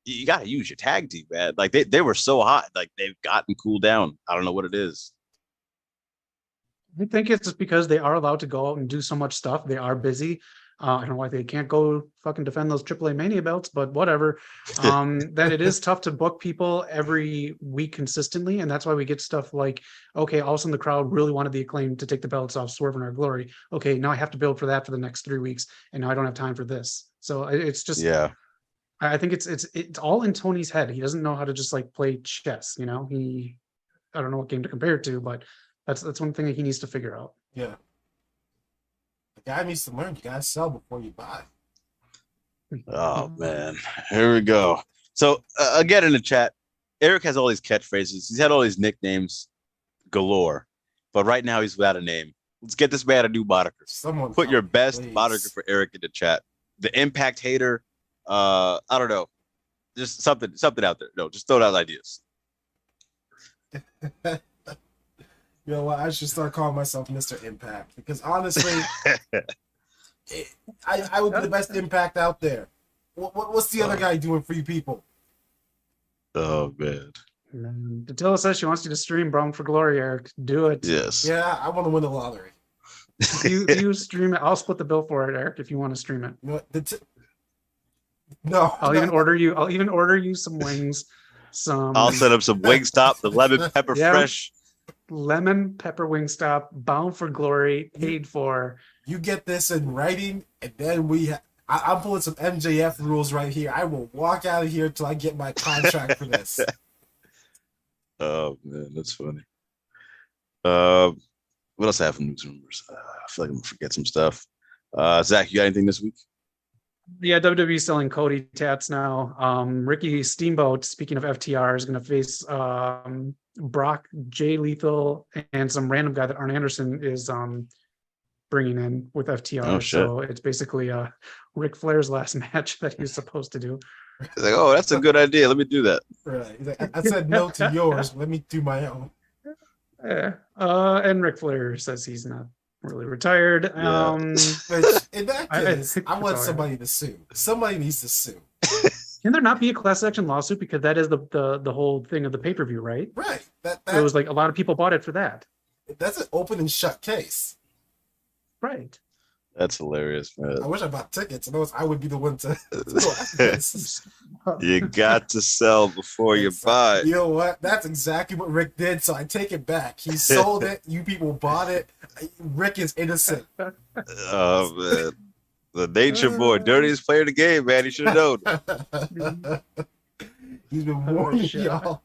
you got to use your tag team, man. Like they were so hot, like they've gotten cooled down. I don't know what it is. I think it's just because they are allowed to go out and do so much stuff. They are busy. I don't know why they can't go fucking defend those AAA Mania belts, but whatever. That it is tough to book people every week consistently, and that's why we get stuff like, okay, all of a sudden the crowd really wanted the Acclaim to take the belts off Swerve and Our Glory. Okay, now I have to build for that for the next 3 weeks, and now I don't have time for this. So it's just, Yeah, I think it's all in Tony's head. He doesn't know how to just like play chess. I don't know what game to compare it to, but that's one thing that he needs to figure out. Yeah. The guy needs to learn. You gotta sell before you buy. Oh man, here we go. So again in the chat, Eric has all these catchphrases. He's had all these nicknames galore, but right now he's without a name. Let's get this man a new moniker. Someone Put your best please. moniker for Eric in the chat. The Impact Hater. I don't know, just something out there. No, just throw out ideas. You know what? I should start calling myself Mr. Impact because honestly, I would be the best Impact out there. What's the other guy doing for you people? Oh man. Attila says she wants you to stream Brown for Glory, Eric. Do it. Yes. Yeah, I want to win the lottery. You stream it. I'll split the bill for it, Eric, if you want to stream it. You know what? No, I'll even order you some wings. I'll set up some Wingstop, the lemon pepper fresh. Lemon pepper Wingstop, Bound for Glory, paid for. You get this in writing, and then I'm pulling some MJF rules right here. I will walk out of here until I get my contract for this. Oh man, that's funny. What else I have in news rumors? I feel like I'm gonna forget some stuff. Zach, you got anything this week? Yeah, WWE selling Cody tats now. Ricky Steamboat, speaking of FTR, is going to face Brock, Jay Lethal, and some random guy that Arn Anderson is bringing in with FTR. Oh, shit. So it's basically Ric Flair's last match that he was supposed to do. He's like, oh, that's a good idea. Let me do that. Right. He's like, I said no to yours. Let me do my own. And Ric Flair says he's not really retired. Yeah. But in that case, I want Sorry. somebody to sue. Somebody needs to sue. Can there not be a class action lawsuit? Because that is the whole thing of the pay-per-view, right? Right. It was like a lot of people bought it for that. That's an open and shut case. Right. That's hilarious, man. I wish I bought tickets. I would be the one to go after this. You got to sell before you buy. You know what? That's exactly what Rick did, so I take it back. He sold it. You people bought it. Rick is innocent. Oh man, the Nature Boy, dirtiest player in the game, man. He should have known. He's been warning y'all.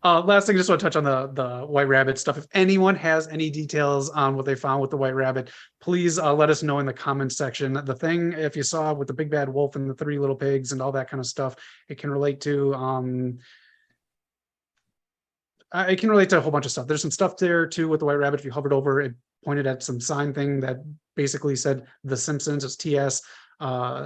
Last thing, just want to touch on the White Rabbit stuff. If anyone has any details on what they found with the White Rabbit, please let us know in the comments section. The thing, if you saw with the big bad wolf and the 3 little pigs and all that kind of stuff, it can relate to a whole bunch of stuff. There's some stuff there too with the White Rabbit. If you hovered over, it pointed at some sign thing that basically said The Simpsons. It's TS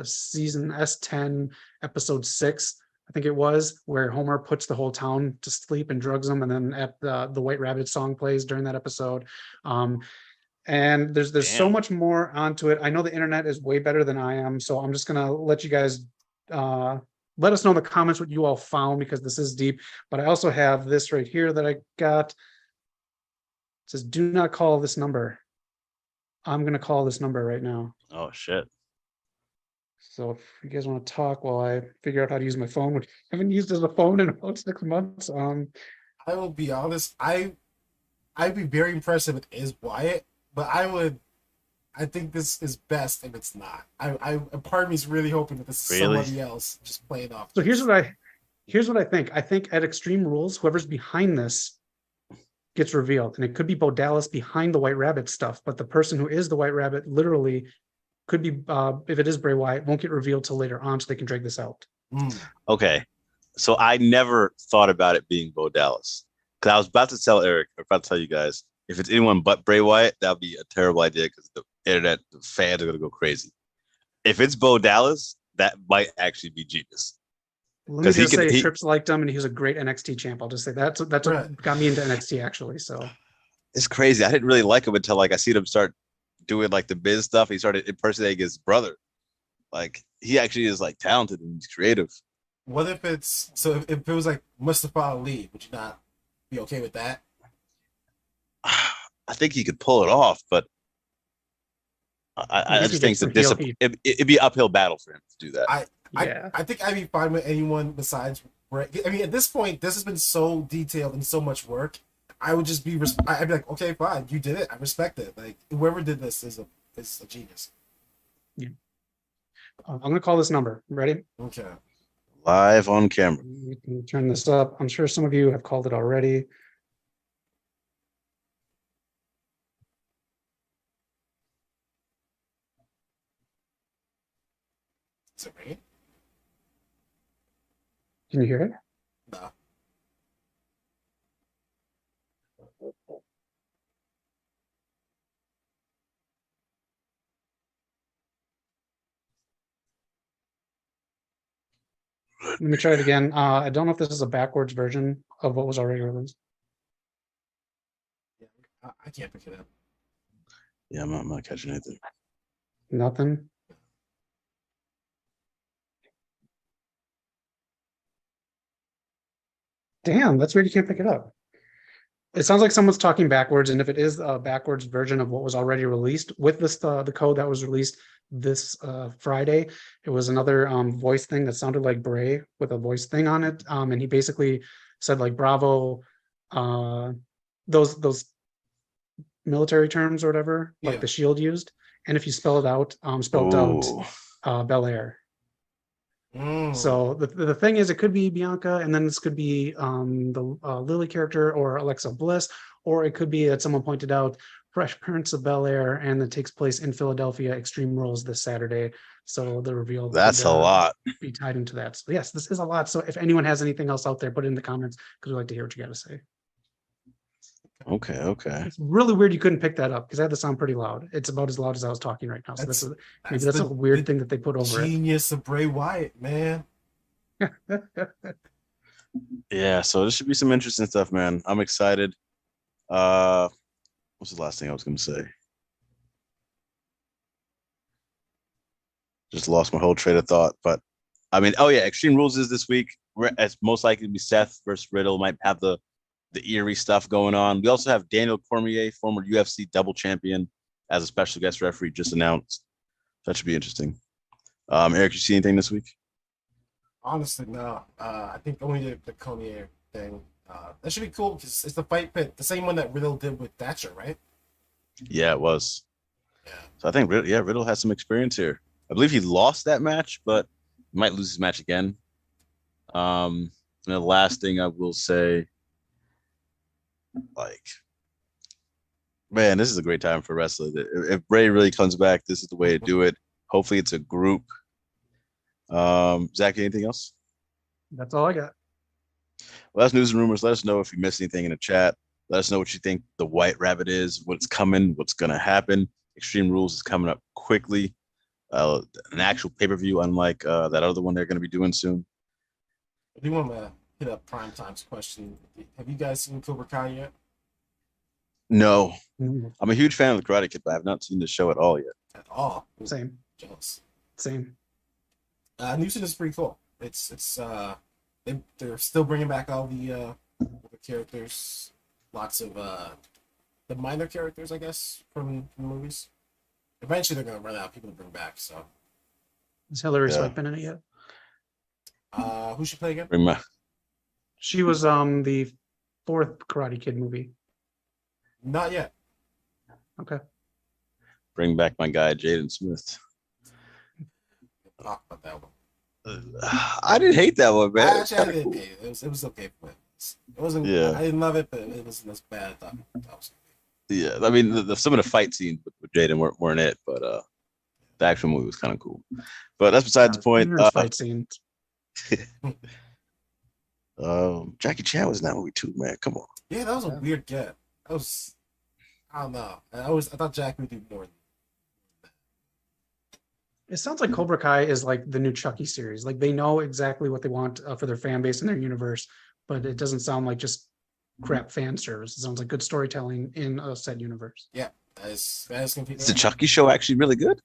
season S10 episode 6. I think it was, where Homer puts the whole town to sleep and drugs them, and then at the White Rabbit song plays during that episode. And there's so much more onto it. I know the internet is way better than I am, so I'm just gonna let you guys let us know in the comments what you all found, because this is deep. But I also have this right here that I got. It says, do not call this number. I'm going to call this number right now. Oh, shit. So if you guys want to talk while I figure out how to use my phone, which I haven't used as a phone in about 6 months. I will be honest. I'd be very impressed if it is Wyatt, but I think this is best if it's not. A part of me is really hoping that this is somebody else just playing off. So here's what I think. I think at Extreme Rules, whoever's behind this gets revealed, and it could be Bo Dallas behind the White Rabbit stuff, but the person who is the White Rabbit literally could be, if it is Bray Wyatt, won't get revealed till later on, so they can drag this out. Okay, so I never thought about it being Bo Dallas, because I was about to tell Eric, or about to tell you guys, if it's anyone but Bray Wyatt, that would be a terrible idea, because the internet, the fans are going to go crazy. If it's Bo Dallas, that might actually be genius. Let me just say, Trips liked him, and he was a great NXT champ. I'll just say that's what got me into NXT, actually. So it's crazy. I didn't really like him until like I seen him start doing like the biz stuff. He started impersonating his brother. Like, he actually is like talented and he's creative. What if it's if it was like Mustafa Ali? Would you not be okay with that? I think he could pull it off, but I just think it'd be an uphill battle for him to do that. I think I'd be fine with anyone besides Bray. I mean, at this point, this has been so detailed and so much work. I would just be, I'd be like, okay, fine, you did it. I respect it. Like, whoever did this is a genius. Yeah. I'm gonna call this number. Ready? Okay. Live on camera. We can turn this up. I'm sure some of you have called it already. Is it ringing? Can you hear it? No. Let me try it again. I don't know if this is a backwards version of what was already released. Yeah, I can't pick it up. Yeah, I'm not catching anything. Nothing. Damn, that's weird. You can't pick it up. It sounds like someone's talking backwards, and if it is a backwards version of what was already released with this, the code that was released this Friday, it was another voice thing that sounded like Bray with a voice thing on it, and he basically said like "Bravo," those military terms or whatever, like the Shield used, and if you spell it out, Bel Air. So the thing is, it could be Bianca, and then this could be the Lily character or Alexa Bliss, or it could be that someone pointed out Fresh Prince of Bel Air, and it takes place in Philadelphia Extreme Rules this Saturday. So the reveal that's a lot. Be tied into that. So yes, this is a lot. So if anyone has anything else out there, put it in the comments, because we'd like to hear what you got to say. Okay. It's really weird you couldn't pick that up, because I had the sound pretty loud. It's about as loud as I was talking right now. So that's a weird thing that they put over it. Genius of Bray Wyatt, man. Yeah, so this should be some interesting stuff, man. I'm excited. What's the last thing I was going to say? Just lost my whole train of thought. But I mean, Extreme Rules is this week. It's most likely to be Seth versus Riddle. Might have the eerie stuff going on. We also have Daniel Cormier, former UFC double champion, as a special guest referee, just announced. That should be interesting. Eric, you see anything this week? Honestly, no. I think only the Cormier thing. That should be cool, because it's the fight pit, the same one that Riddle did with Thatcher, right? Yeah, it was. Yeah. So I think Riddle has some experience here. I believe he lost that match, but he might lose his match again. And the last thing I will say, like, man, this is a great time for wrestling. If Bray really comes back, this is the way to do it. Hopefully it's a group. Zach, anything else? That's all I got. Well, that's news and rumors. Let us know if you missed anything in the chat. Let us know what you think the White Rabbit is, what's coming, what's going to happen. Extreme Rules is coming up quickly. An actual pay-per-view, unlike that other one they're going to be doing soon. I do want to hit up Prime Time's question. Have you guys seen Cobra Kai yet? No. I'm a huge fan of the Karate Kid, but I have not seen the show at all yet. At all? Same. Jealous. Same. New season is pretty cool. It's they're still bringing back all the characters, lots of the minor characters, I guess, from the movies. Eventually, they're gonna run out of people to bring back. So, Has Hillary Yeah. Swank been in it yet? who should play again? Bring my She was the fourth Karate Kid movie. Not yet. Okay. bring back my guy Jaden Smith. Talk about that one. I didn't hate that one, man. Actually, I didn't hate it. It was okay for me. It wasn't. Yeah. I didn't love it, but it wasn't as bad. I thought that was. Yeah, I mean, some of the fight scenes with Jaden weren't it, but the actual movie was kind of cool. But that's besides the point. Fight scenes. Jackie Chan was in that movie too, man. Come on. Yeah, that was a weird get. That was. I don't know. I thought Jack would do more. It sounds like Cobra Kai is like the new Chucky series. Like they know exactly what they want for their fan base and their universe, but it doesn't sound like just crap fan service. It sounds like good storytelling in a set universe. Yeah, that is completely. Is the Chucky show actually really good?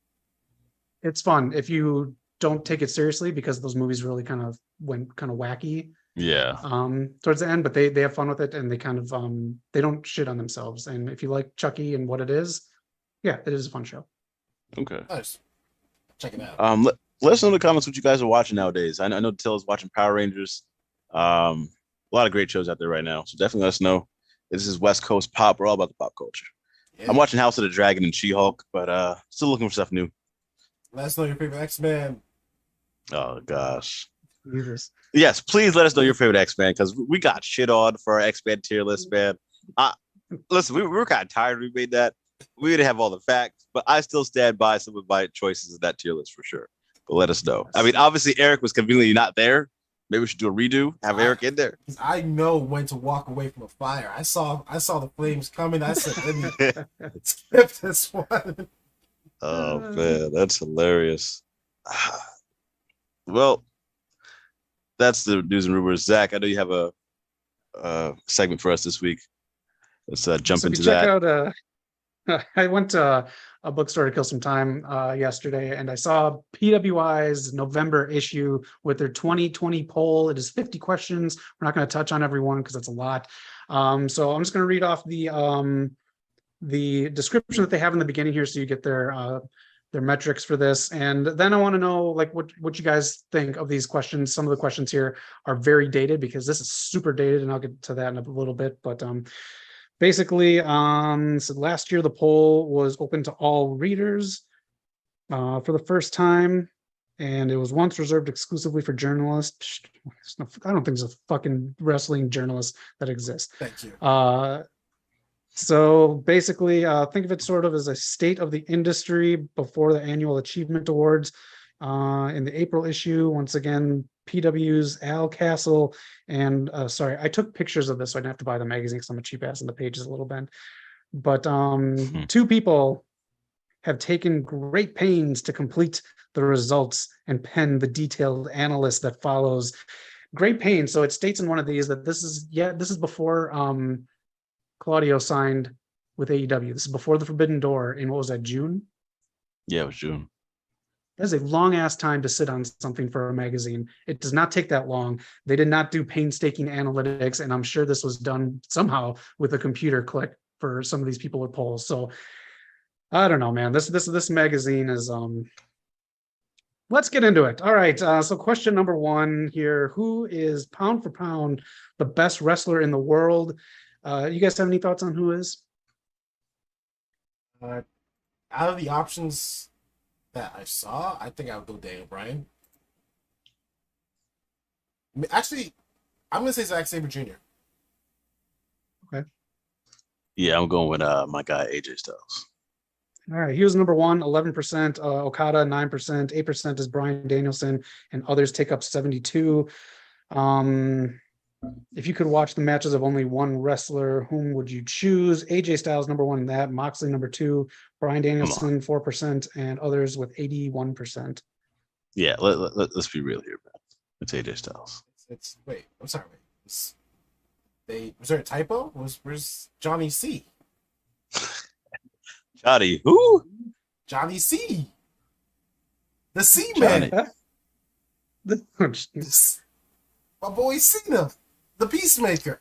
It's fun if you don't take it seriously because those movies really kind of went kind of wacky Yeah. towards the end, but they have fun with it and they kind of they don't shit on themselves. And if you like Chucky and what it is, yeah, it is a fun show. Okay. Nice. Check it out. Let us know in the comments what you guys are watching nowadays. I know Tilla's watching Power Rangers. A lot of great shows out there right now, so definitely let us know. This is West Coast Pop. We're all about the pop culture. Yeah. I'm watching House of the Dragon and She-Hulk, but still looking for stuff new. Let us know your favorite X-Men. Oh gosh. Jesus. Yes, please let us know your favorite X-Men because we got shit on for our X-Men tier list, man. Listen, we were kind of tired we made that. We didn't have all the facts, but I still stand by some of my choices in that tier list for sure. But let us know. I mean, obviously Eric was conveniently not there. Maybe we should do a redo. Have Eric in there. I know when to walk away from a fire. I saw the flames coming. I said, "Let me skip this one." Oh man, that's hilarious. Well, that's the news and rumors. Zach, I know you have a segment for us this week. Let's jump into that. Out, I went to a bookstore to kill some time yesterday, and I saw PWI's November issue with their 2020 poll. It is 50 questions. We're not going to touch on every one because that's a lot. So I'm just going to read off the description that they have in the beginning here, so you get their metrics for this. And then I want to know like what you guys think of these questions. Some of the questions here are very dated because this is super dated, and I'll get to that in a little bit. But basically, so last year the poll was open to all readers for the first time, and it was once reserved exclusively for journalists. I don't think there's a fucking wrestling journalist that exists. Thank you. So basically, think of it sort of as a state of the industry before the annual achievement awards. In the April issue, once again, PW's Al Castle and sorry, I took pictures of this, so I didn't have to buy the magazine because I'm a cheap ass and the page is a little bent. But two people have taken great pains to complete the results and pen the detailed analysis that follows. Great pains. So it states in one of these that this is before Claudio signed with AEW. This is before the Forbidden Door in, what was that, June? Yeah, it was June. That's a long ass time to sit on something for a magazine. It does not take that long. They did not do painstaking analytics, and I'm sure this was done somehow with a computer click for some of these people with polls. So I don't know, man. This magazine is let's get into it. All right. So question number one here: who is pound for pound the best wrestler in the world? You guys have any thoughts on who is? Out of the options that I saw, I think I would go Daniel Bryan. Actually, I'm gonna say Zack Sabre Jr. Okay. Yeah, I'm going with my guy AJ Styles. All right, he was number one, 11%. Okada 9%, 8% is Bryan Danielson, and others take up 72. If you could watch the matches of only one wrestler, whom would you choose? AJ Styles number one in that, Moxley number two, Bryan Danielson 4%, and others with 81%. Yeah, let's be real here, man. It's AJ Styles. Wait, I'm sorry. Was there a typo? Where's Johnny C? Johnny, who? Johnny C. The C man. My boy Cena, the Peacemaker.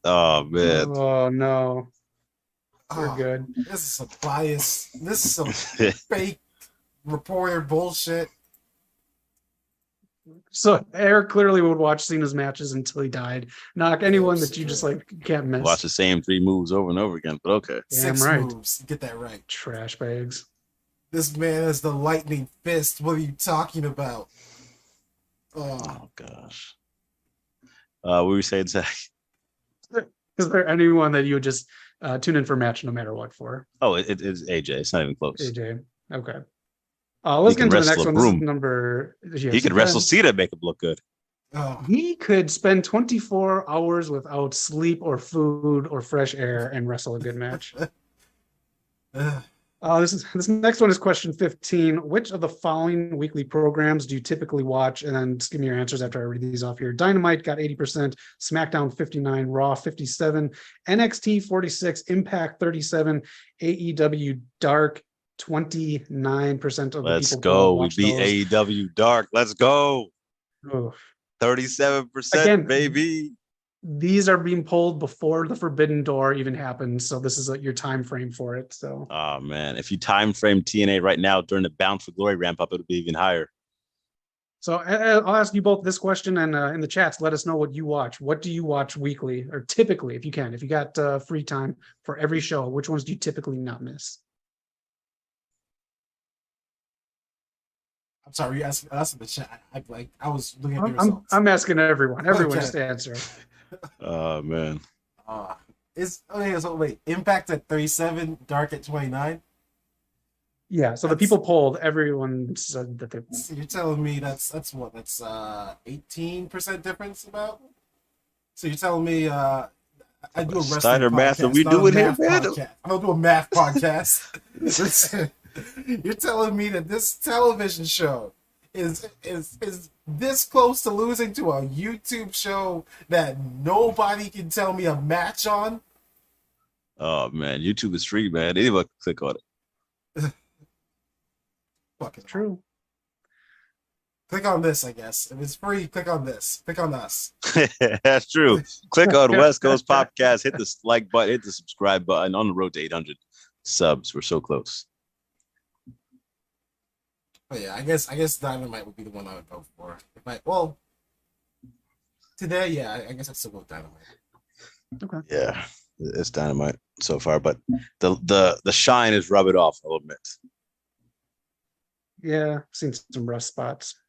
Oh man. Oh no. We're Oh, good. this is some bias. This is some fake reporter bullshit. So Eric clearly would watch Cena's matches until he died. Not anyone that you just like can't miss. Watch the same 3 moves over and over again, but okay. Damn 6 right. moves. Get that right. Trash bags. This man has the lightning fist. What are you talking about? Oh gosh. What were you saying, Zach? Is there anyone that you would just tune in for a match no matter what for? Oh, it's AJ. It's not even close. AJ. Okay. Let's get into the next one. This is number. He could wrestle Cena and make him look good. Oh. He could spend 24 hours without sleep or food or fresh air and wrestle a good match. This next one is question 15. Which of the following weekly programs do you typically watch? And then just give me your answers after I read these off here. Dynamite got 80%, SmackDown 59, Raw 57, NXT 46, Impact 37, AEW Dark 29% of the Let's people. go. We beat AEW Dark. Let's go. Oof. 37%, Again, baby. These are being polled before the Forbidden Door even happens, so this is your time frame for it. So, oh man, if you time frame TNA right now during the Bound for Glory ramp up, it'll be even higher. So I'll ask you both this question, and in the chats, let us know what you watch. What do you watch weekly, or typically, if you can, if you got free time for every show? Which ones do you typically not miss? I'm sorry, you asked us in the chat. I was looking at the results. I'm asking everyone. Everyone just answer. Oh man. So wait, Impact at 37, Dark at 29. Yeah, so the people polled, everyone said that they. So you're telling me that's 18% difference about? So you're telling me I do a wrestling Steiner podcast, math, and we do it here, man. I don't do a math podcast. Listen, you're telling me that this television show is this close to losing to a YouTube show that nobody can tell me a match on? Oh man, YouTube is free, man. Anyone can click on it. Fucking True. Click on this, I guess. If it's free, click on this. Click on us. That's true. Click on West Coast PopCast, hit the like button, hit the subscribe button. On the road to 800 subs. We're so close. But yeah, I guess Dynamite would be the one I would vote for. Today, yeah, I guess I'd still go with Dynamite. Okay. Yeah, it's Dynamite so far, but the shine is rub it off, I'll admit. Yeah, seen some rough spots.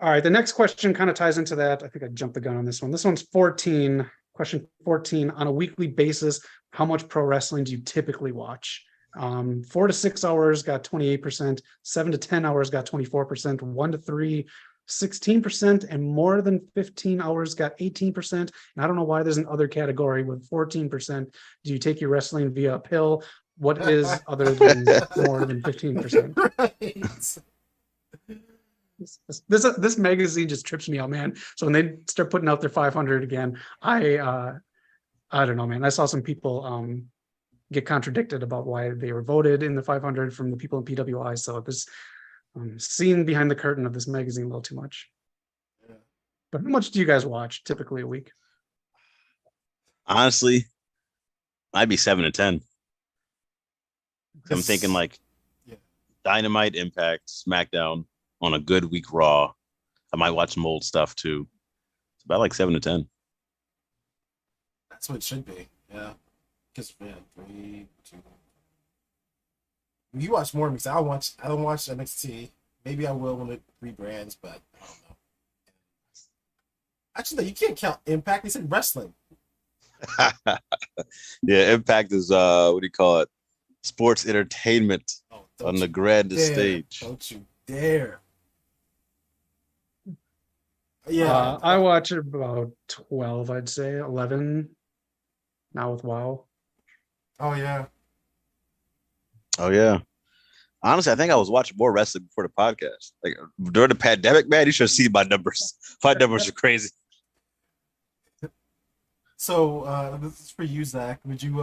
All right, the next question kind of ties into that. I think I jumped the gun on this one. This one's 14. Question 14. On a weekly basis, how much pro wrestling do you typically watch? 4 to 6 hours got 28%, 7 to 10 hours got 24%, 1 to 3, 16%, and more than 15 hours got 18%. And I don't know why there's an other category with 14%. Do you take your wrestling via a pill? What is other than more than 15%? Right. This magazine just trips me out, man. So when they start putting out their 500 again, I don't know, man. I saw some people get contradicted about why they were voted in the 500 from the people in PWI. So this seeing behind the curtain of this magazine a little too much. Yeah. But how much do you guys watch typically a week? Honestly, I'd be 7 to 10. I'm thinking like Dynamite, Impact, SmackDown on a good week Raw. I might watch some old stuff too. It's about like 7 to 10. That's what it should be. Yeah. Because 3, 2. You watch more because I don't watch NXT. Maybe I will when it rebrands, but I don't know. Actually, no, you can't count Impact. They said wrestling. Yeah, Impact is what do you call it? Sports entertainment on the grandest stage. Don't you dare. Yeah. I watch about 12, I'd say 11 now with WoW. Oh yeah. Oh yeah. Honestly, I think I was watching more wrestling before the podcast. Like during the pandemic, man, you should have seen my numbers. My numbers are crazy. So this is for you, Zach. Would you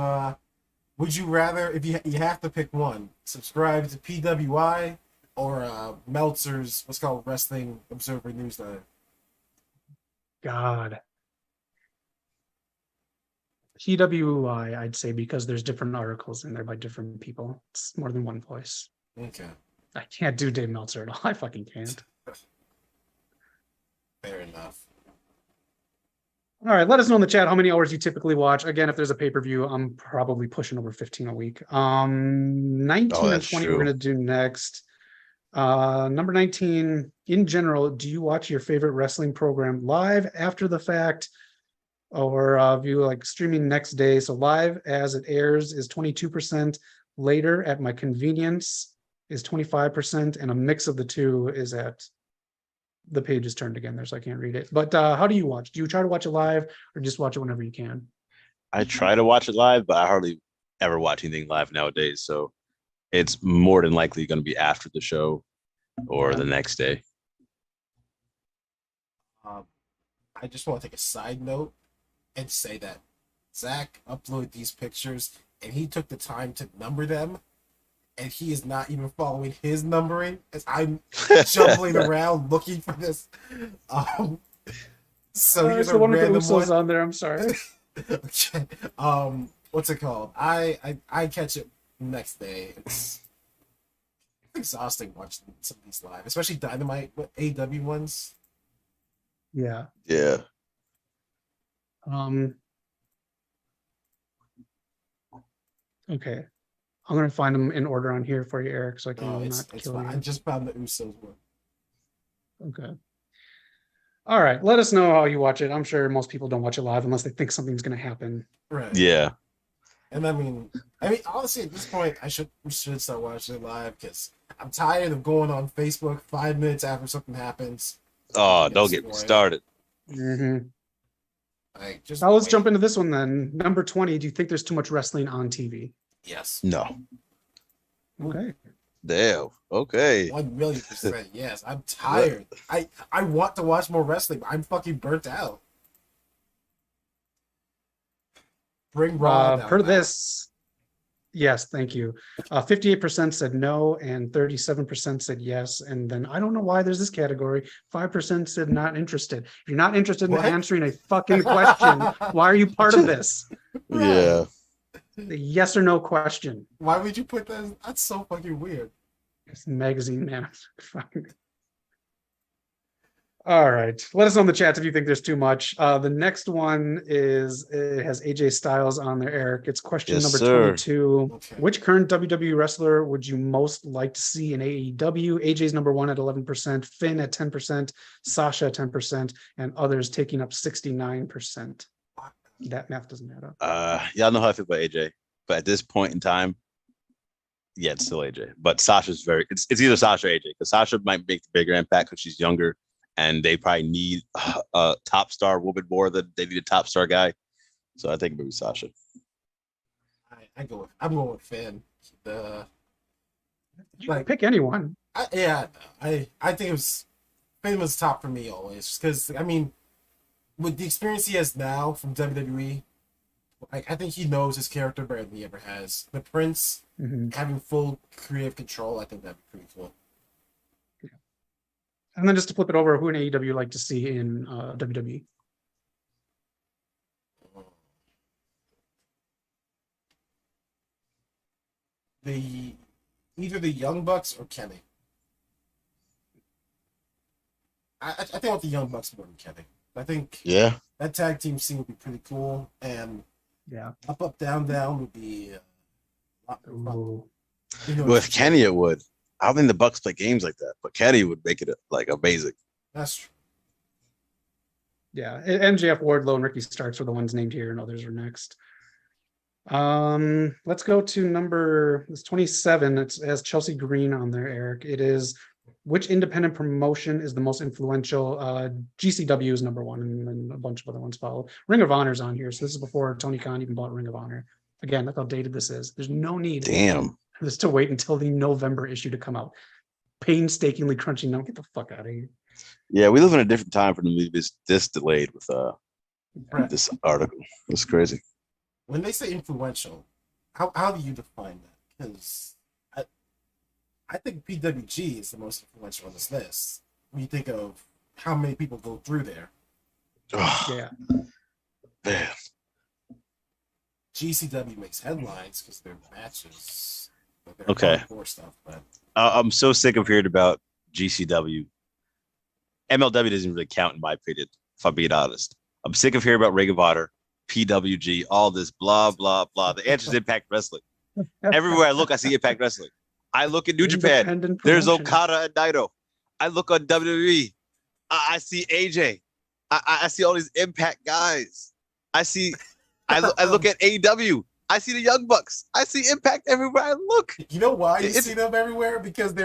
rather, if you have to pick one, subscribe to PWI Meltzer's what's called Wrestling Observer Newsletter. God. PWI, I'd say, because there's different articles in there by different people. It's more than one voice. Okay. I can't do Dave Meltzer at all. I fucking can't. Fair enough. All right, let us know in the chat how many hours you typically watch. Again, if there's a pay-per-view, I'm probably pushing over 15 a week. 19 and 20 true. we're gonna do next. Number 19, in general, do you watch your favorite wrestling program live after the fact, or view like streaming next day? So live as it airs is 22%, later at my convenience is 25%, and a mix of the two is at the page is turned again there, so I can't read it. But how do you watch? Do you try to watch it live or just watch it whenever you can? I try to watch it live, but I hardly ever watch anything live nowadays. So it's more than likely going to be after the show or the next day. I just want to take a side note and say that Zach uploaded these pictures and he took the time to number them, and he is not even following his numbering as I'm jumbling around looking for this. So here's a one with the random Usos one on there. I'm sorry. Okay. What's it called? I catch it next day. It's exhausting watching some of these live, especially Dynamite AEW ones. Yeah. Yeah. Okay. I'm gonna find them in order on here for you, Eric, so I can It's not kill fine. you. I just found the Usos one. Okay. All right. Let us know how you watch it. I'm sure most people don't watch it live unless they think something's gonna happen. Right. Yeah. And I mean, honestly, at this point, we should start watching it live because I'm tired of going on Facebook 5 minutes after something happens. Oh, don't get me started. Mm-hmm. Like, just Now let's jump into this one then. Number 20. Do you think there's too much wrestling on TV? Yes. No. Okay. Damn. Okay. 1,000,000% yes. I'm tired. I want to watch more wrestling, but I'm fucking burnt out. Bring Raw down Per now. this, yes, thank you. 58% said no, and 37% said yes. And then I don't know why there's this category. 5% said not interested. If you're not interested What? in answering a fucking question, why are you part of this? Yeah. The yes or no question. Why would you put that? That's so fucking weird. It's magazine, man. All right. Let us know in the chat if you think there's too much. The next one it has AJ Styles on there, Eric. It's question Yes, number sir. 22. Okay. Which current WWE wrestler would you most like to see in AEW? AJ's number 1 at 11%, Finn at 10%, Sasha at 10%, and others taking up 69%. That math doesn't add up. Y'all know how I feel about AJ, but at this point in time, yeah, it's still AJ. But Sasha's it's either Sasha or AJ, because Sasha might make the bigger impact because she's younger, and they probably need a top star woman more than they need a top star guy. So I think maybe Sasha. I'm going with Finn. You can pick anyone. I think Finn was top for me always, because I mean, with the experience he has now from WWE, I think he knows his character better than he ever has. The Prince having full creative control, I think that'd be pretty cool. Yeah. And then just to flip it over, who in AEW you like to see in WWE? Either the Young Bucks or Kenny. I think I want the Young Bucks more than Kenny. I think that tag team scene would be pretty cool, and up, down, down would be a lot of fun. With Kenny, it would. I don't think the Bucks play games like that, but Kenny would make it like amazing. That's true. Yeah, MJF, Wardlow, and Ricky Starks were the ones named here, and others are next. Let's go to it's 27. It has Chelsea Green on there, Eric. It is, which independent promotion is the most influential? GCW is number 1, and then a bunch of other ones follow. Ring of Honor's on here, so this is before Tony Khan even bought Ring of Honor. Again, look how dated this is. There's no need for this to wait until the November issue to come out. Painstakingly crunching them. Get the fuck out of here. Yeah, we live in a different time for them to be this delayed with this article. It's crazy. When they say influential, how do you define that? Because I think PWG is the most influential on this list. When you think of how many people go through there. Yeah. Man. GCW makes headlines because their matches, their Okay. hardcore stuff. But I'm so sick of hearing about GCW. MLW doesn't really count in my opinion, if I'm being honest. I'm sick of hearing about Ring of Honor, PWG, all this blah, blah, blah. The answer is Impact Wrestling. Everywhere I look, I see Impact Wrestling. I look at New Japan. Independent There's promotion. Okada and Naito. I look on WWE. I see AJ. I see all these Impact guys. I look at AEW. I see the Young Bucks. I see Impact everywhere I look. you know why you see them everywhere? Because they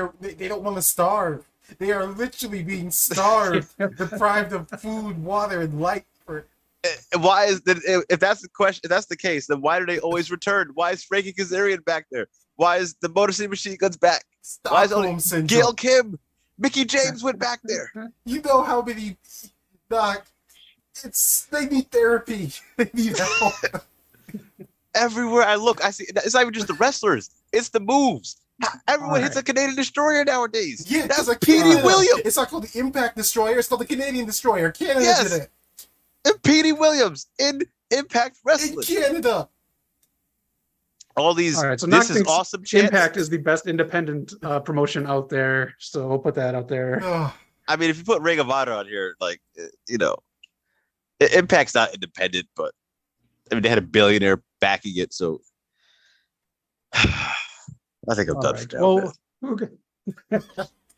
don't want to starve. They are literally being starved, deprived of food, water, and light. Why is that? If that's the question, if that's the case, then why do they always return? Why is Frankie Kazarian back there? Why is the Motor City Machine Guns back? Why is only Gail Kim? Mickey James went back there. You know how many? They need therapy. They need help. Everywhere I look, I see. It's not even just the wrestlers; it's the moves. Everyone hits a Canadian Destroyer nowadays. Yeah, that's like Petey Williams. It's not called the Impact Destroyer. It's called the Canadian Destroyer. Canada did it. And Petey Williams in Impact Wrestling. In Canada. All these. All right, so this is awesome. Impact is the best independent promotion out there, so we'll put that out there. I mean, if you put Ring of Honor on here, like Impact's not independent, but I mean they had a billionaire backing it, so I think I'm done for now. Well, okay.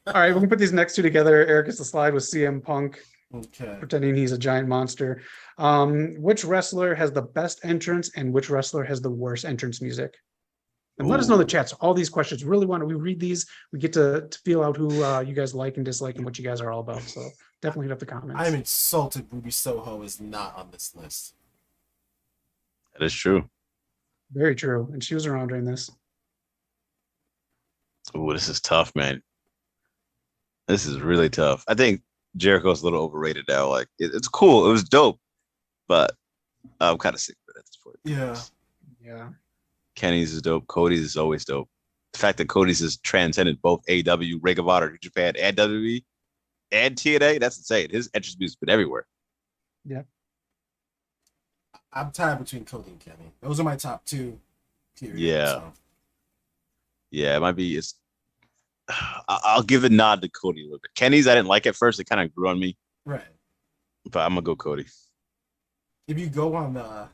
All right, we can put these next two together. Eric gets the slide with CM Punk. Okay. Pretending he's a giant monster. Which wrestler has the best entrance and which wrestler has the worst entrance music? And let us know in the chat. So all these questions, we read these, we get to feel out who you guys like and dislike and what you guys are all about. So definitely hit up the comments. I'm insulted Ruby Soho is not on this list. That is true. Very true. And she was around during this. Oh, this is tough, man. This is really tough. I think Jericho's a little overrated now. Like it's cool. It was dope, but I'm kind of sick of it at this point. Yeah. Kenny's is dope. Cody's is always dope. The fact that Cody's has transcended both AEW, Ring of Honor, New Japan, and WWE, and TNA, that's insane. His entrance music's been everywhere. Yeah. I'm tied between Cody and Kenny. Those are my top two. Period, Yeah. So. Yeah, it might be. I'll give a nod to Cody a little bit. Kenny's, I didn't like at first. It kind of grew on me. Right. But I'm gonna go Cody. If you go on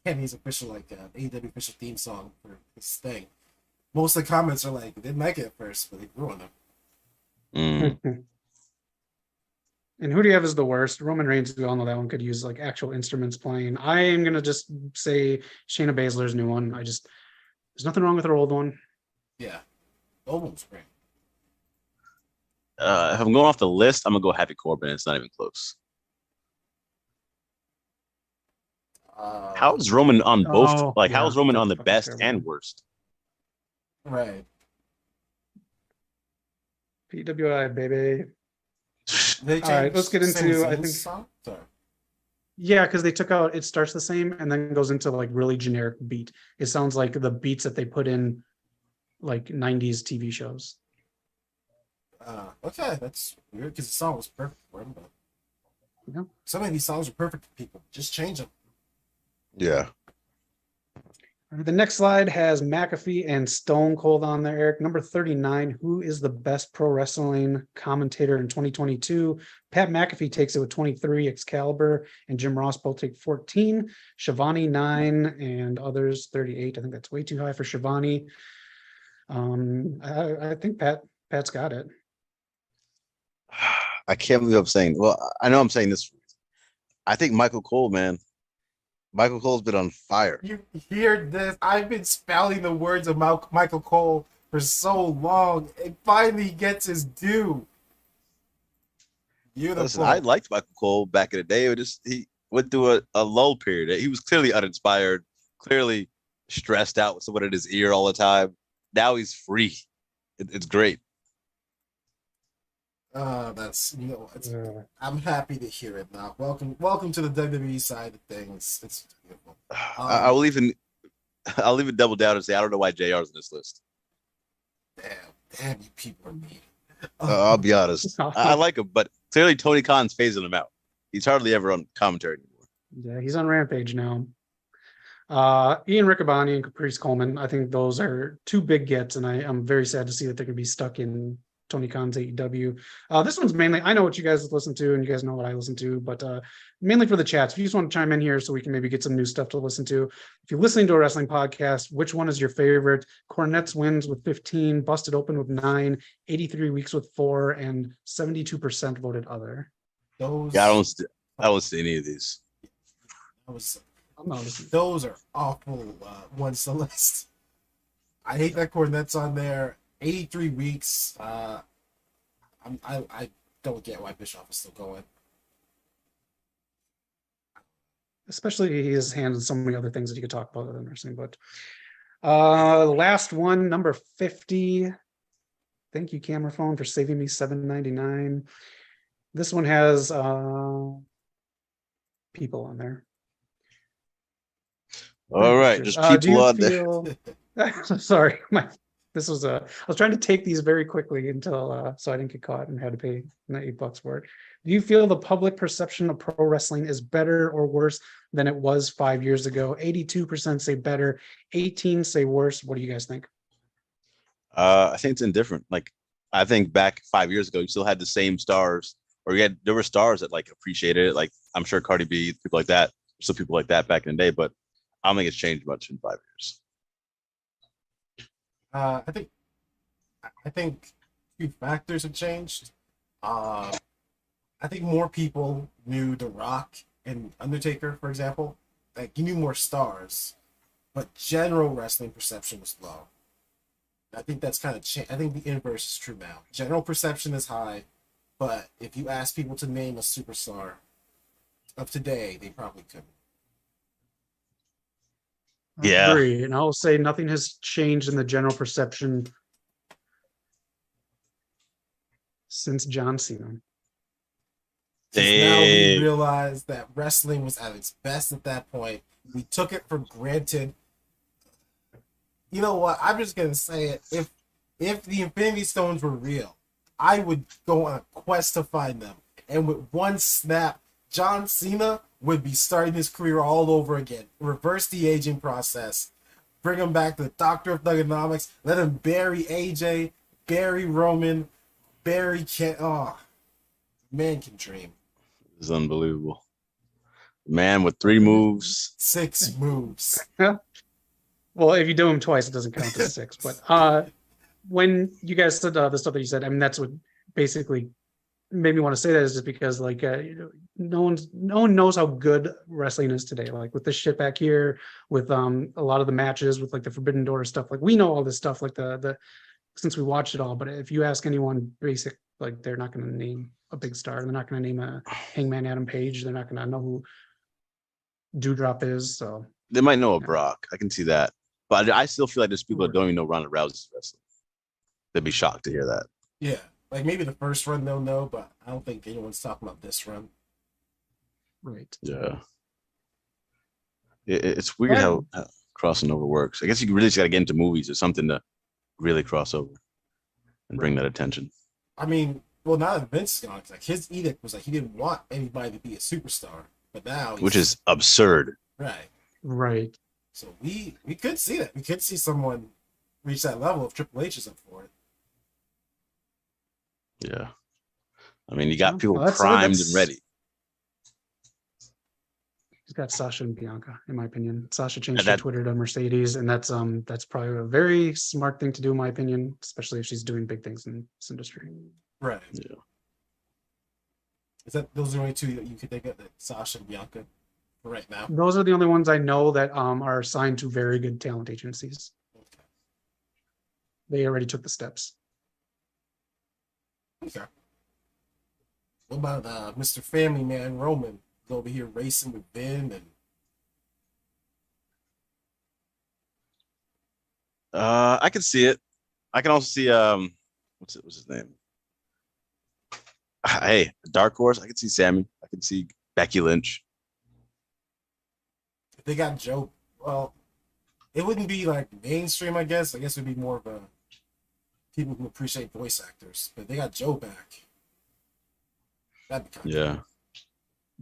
Kenny's official AEW official theme song for this thing, most of the comments are like, they didn't like it at first, but they grew on them. And who do you have as the worst? Roman Reigns, we all know that one could use like actual instruments playing. I am gonna just say Shayna Baszler's new one. There's nothing wrong with her old one. Yeah. Old one's great. If I'm going off the list, I'm gonna go Happy Corbin. It's not even close. How's Roman on both? How's Roman on the best and worst? Right. PWI, baby. All right, let's get into. I think. Yeah, because they took out. It starts the same and then goes into like really generic beat. It sounds like the beats that they put in, like 90s TV shows. Okay, that's weird because the song was perfect for him, but some of these songs are perfect for people. Just change them. Yeah. The next slide has McAfee and Stone Cold on there, Eric. Number 39, who is the best pro wrestling commentator in 2022? Pat McAfee takes it with 23, Excalibur and Jim Ross both take 14, Shivani 9, and others 38. I think that's way too high for Shivani. I think Pat's got it. I can't believe I'm saying. Well, I know I'm saying this. I think Michael Cole, man. Michael Cole's been on fire. You hear this? I've been spouting the words of Michael Cole for so long. It finally gets his due. Beautiful. Listen, I liked Michael Cole back in the day. He went through a lull period. He was clearly uninspired, clearly stressed out with someone in his ear all the time. Now he's free. It's great. I'm happy to hear it now. Welcome to the WWE side of things. It's beautiful. I'll even double down and say I don't know why JR's in this list. Damn, you people are mean. I'll be honest. I like him, but clearly Tony Khan's phasing him out. He's hardly ever on commentary anymore. Yeah, he's on Rampage now. Ian Riccaboni and Caprice Coleman. I think those are two big gets, and I'm very sad to see that they're going to be stuck in Tony Khan's AEW. This one's mainly, I know what you guys listen to, and you guys know what I listen to, but mainly for the chats. If you just want to chime in here so we can maybe get some new stuff to listen to. If you're listening to a wrestling podcast, which one is your favorite? Cornette's wins with 15, Busted Open with 9, 83 Weeks with 4, and 72% voted other. Yeah, I don't see any of these. Those are awful ones to list. I hate that Cornette's on there. 83 weeks. I don't get why Bischoff is still going. Especially his hands and so many other things that you could talk about other than wrestling. But the last one, number 50. Thank you, camera phone, for saving me $7.99. This one has people on there. All right, just people on there. Sorry, I was trying to take these very quickly until so I didn't get caught and had to pay $8 for it. Do you feel the public perception of pro wrestling is better or worse than it was 5 years ago? 82% say better, 18% say worse. What do you guys think? I think it's indifferent. Like, I think back 5 years ago, you still had the same stars, or there were stars that like appreciated it. Like, I'm sure Cardi B, people like that, still people like that back in the day, but I don't think it's changed much in 5 years. I think a few factors have changed. I think more people knew The Rock and Undertaker, for example. Like, you knew more stars, but general wrestling perception was low. I think that's kind of changed. I think the inverse is true now. General perception is high, but if you ask people to name a superstar of today, they probably couldn't. Yeah. I agree. And I'll say nothing has changed in the general perception since John Cena. Now we realize that wrestling was at its best at that point. We took it for granted. You know what? I'm just gonna say it. If the Infinity Stones were real, I would go on a quest to find them. And with one snap, John Cena would be starting his career all over again. Reverse the aging process. Bring him back to the Doctor of Thugonomics. Let him bury AJ, bury Roman, bury Ken. Oh, man can dream. It's unbelievable. Man with 3 moves. 6 moves. Well, if you do them twice, it doesn't count as 6. But when you guys said the stuff that you said, I mean, that's what basically made me want to say that, is just because like no one knows how good wrestling is today. Like with this shit back here, with a lot of the matches, with like the Forbidden Door stuff. Like we know all this stuff, like the since we watched it all. But if you ask anyone basic, like they're not going to name a big star. They're not going to name a Hangman Adam Page. They're not going to know who Doudrop is. So they might know a Brock. I can see that. But I still feel like there's people that don't even know Ronda Rousey's wrestling. They'd be shocked to hear that. Yeah. Like maybe the first run they'll know, but I don't think anyone's talking about this run. Right. Yeah. It's weird how crossing over works. I guess you really just got to get into movies or something to really cross over and bring that attention. I mean, well, now that Vince is gone, like his edict was like he didn't want anybody to be a superstar, but now which is absurd. Right. So we could see that. We could see someone reach that level if Triple H is up for it. Yeah. I mean, you got people primed and ready. He's got Sasha and Bianca, in my opinion. Sasha changed her Twitter to Mercedes, and that's probably a very smart thing to do, in my opinion, especially if she's doing big things in this industry. Right. Yeah. Is that those are the only two that you could think of, that Sasha and Bianca, for right now? Those are the only ones I know that are assigned to very good talent agencies. Okay. They already took the steps. Okay. What about Mr. Family Man Roman? He's over here racing with Ben and. I can see it. I can also see what's his name? Hey, Dark Horse. I can see Sammy. I can see Becky Lynch. If they got Joe, well, it wouldn't be like mainstream. I guess it would be more of a people who appreciate voice actors. But they got Joe back. That'd be kind Yeah.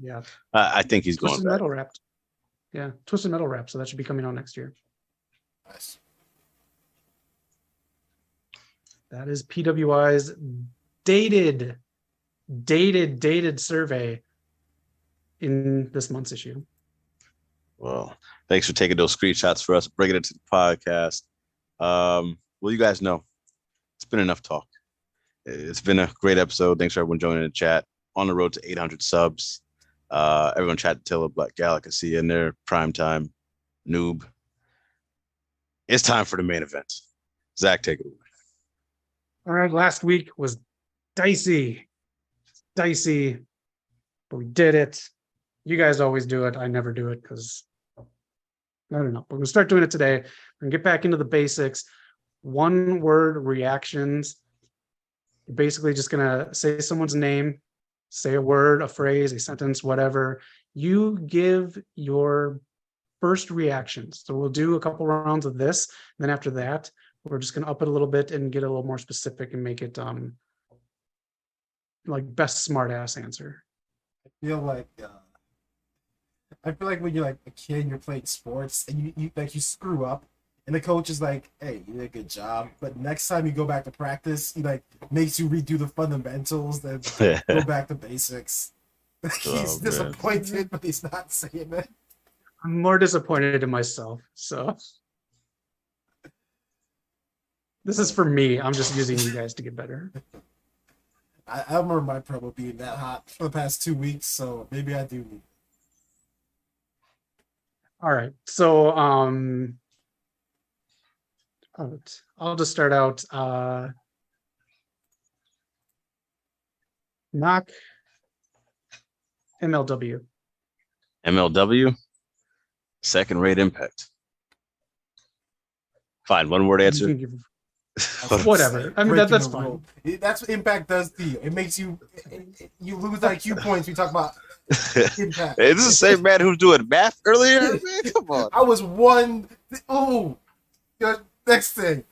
Yeah. I think he's Twisted going back. Metal Wrapped. Yeah, Twisted Metal Wrap. So that should be coming out next year. nice. That is PWI's dated survey in this month's issue. Well, thanks for taking those screenshots for us, bringing it to the podcast. Well, you guys know it's been enough talk. It's been a great episode. Thanks for everyone joining the chat. On the road to 800 subs. Everyone chat Tilla, Black Galaxy in there, Primetime, Noob. It's time for the main event. Zach, take it away. All right, last week was dicey, but we did it. You guys always do it. I never do it because I don't know. We're gonna start doing it today. We're gonna get back into the basics. One word reactions. You're basically just gonna say someone's name, say a word, a phrase, a sentence, whatever. You give your first reactions. So we'll do a couple rounds of this. Then after that, we're just going to up it a little bit and get a little more specific and make it like best smart ass answer. I feel like when you're like a kid and you're playing sports and you screw up and the coach is like, hey, you did a good job. But next time you go back to practice, he like makes you redo the fundamentals, then go back to basics. He's disappointed, but he's not saying it. I'm more disappointed in myself. So this is for me. I'm just using you guys to get better. I remember my promo being that hot for the past 2 weeks, so maybe I do need. All right. So I'll just start out. Knock MLW. MLW, second rate Impact. Fine, one word answer. Whatever. I mean, that's fine. Rule. That's what Impact does to you. It makes you lose IQ points. We talk about Impact. Hey, this is the same man who's doing math earlier. Man, come on. I was one. Oh, next thing.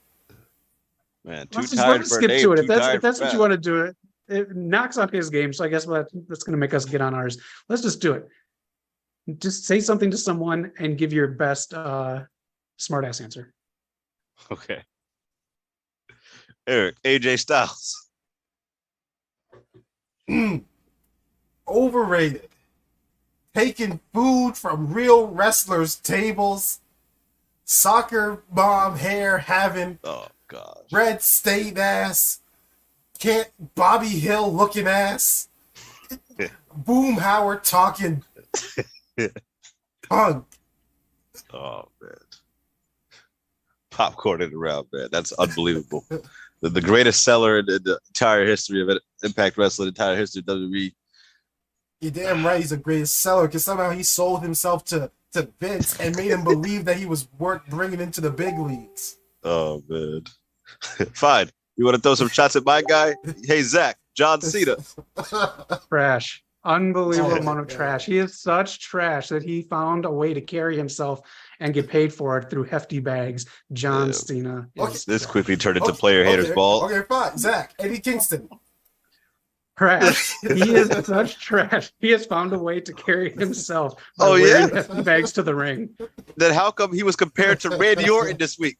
Man, Let's skip to it. If that's what you want to do, it knocks on his game. So I guess that's going to make us get on ours. Let's just do it. Just say something to someone and give your best smart ass answer. Okay. Eric, AJ Styles. Overrated. Taking food from real wrestlers' tables. Soccer mom hair having. Oh God. Red state ass. Can't Bobby Hill looking ass. Boom Howard talking. Punk. Oh man. Popcorn in the round, man. That's unbelievable. The greatest seller in the entire history of Impact Wrestling, entire history of WWE. You're damn right he's the greatest seller because somehow he sold himself to Vince and made him believe that he was worth bringing into the big leagues. Oh, man. Fine. You want to throw some shots at my guy? Hey, Zach, John Cena. Trash. Unbelievable amount of trash. He is such trash that he found a way to carry himself and get paid for it through hefty bags. John Cena. This quickly turned into player haters ball. Okay, fine. Zach, Eddie Kingston. Trash. He is such trash. He has found a way to carry himself by wearing hefty bags to the ring. Then how come he was compared to Randy Orton this week?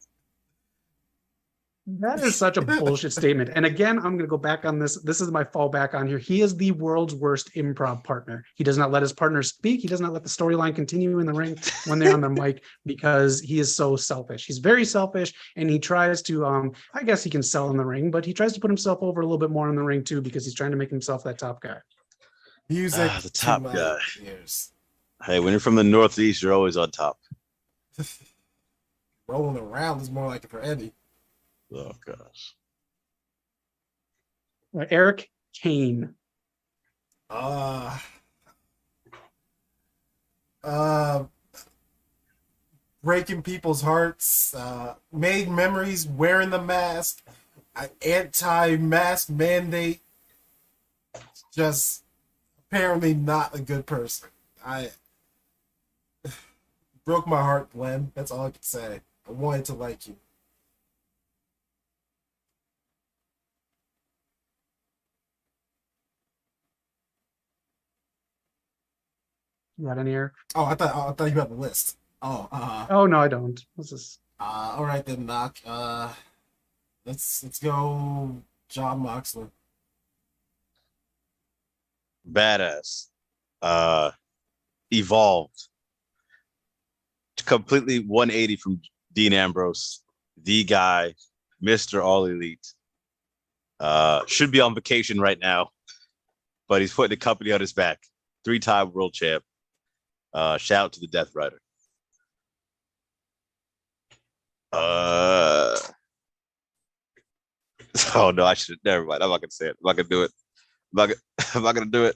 That is such a bullshit statement. And again, I'm going to go back on this. This is my fallback on here. He is the world's worst improv partner. He does not let his partners speak. He does not let the storyline continue in the ring when they're on the mic because he is so selfish. He's very selfish and he tries to, I guess he can sell in the ring, but he tries to put himself over a little bit more in the ring too because he's trying to make himself that top guy. Music. The top guy. Ears. Hey, when you're from the Northeast, you're always on top. Rolling around is more like it for Eddie. Oh gosh. Eric Kane. Breaking people's hearts. Made memories wearing the mask. Anti-mask mandate. Just apparently not a good person. I broke my heart, Glenn. That's all I can say. I wanted to like you. You got any, Eric? Oh, I thought you had the list. Oh, Oh no, I don't. What's this? all right then, Knock. Let's go, John Moxley. Badass. Evolved. Completely 180 from Dean Ambrose, the guy, Mr. All Elite. Should be on vacation right now, but he's putting the company on his back. 3-time world champ. Shout out to the Death Rider. Oh no, I should. Never mind. I'm not gonna say it. I'm not gonna do it. I'm not gonna do it.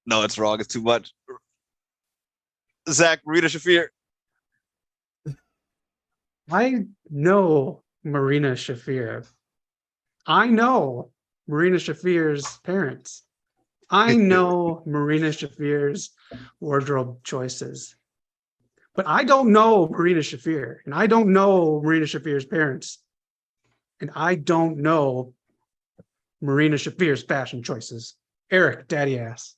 No, it's wrong. It's too much. Zach, Rita Shafir. I know Marina Shafir. I know Marina Shafir's parents. I know Marina Shafir's wardrobe choices. But I don't know Marina Shafir, and I don't know Marina Shafir's parents, and I don't know Marina Shafir's fashion choices. Eric, daddy ass.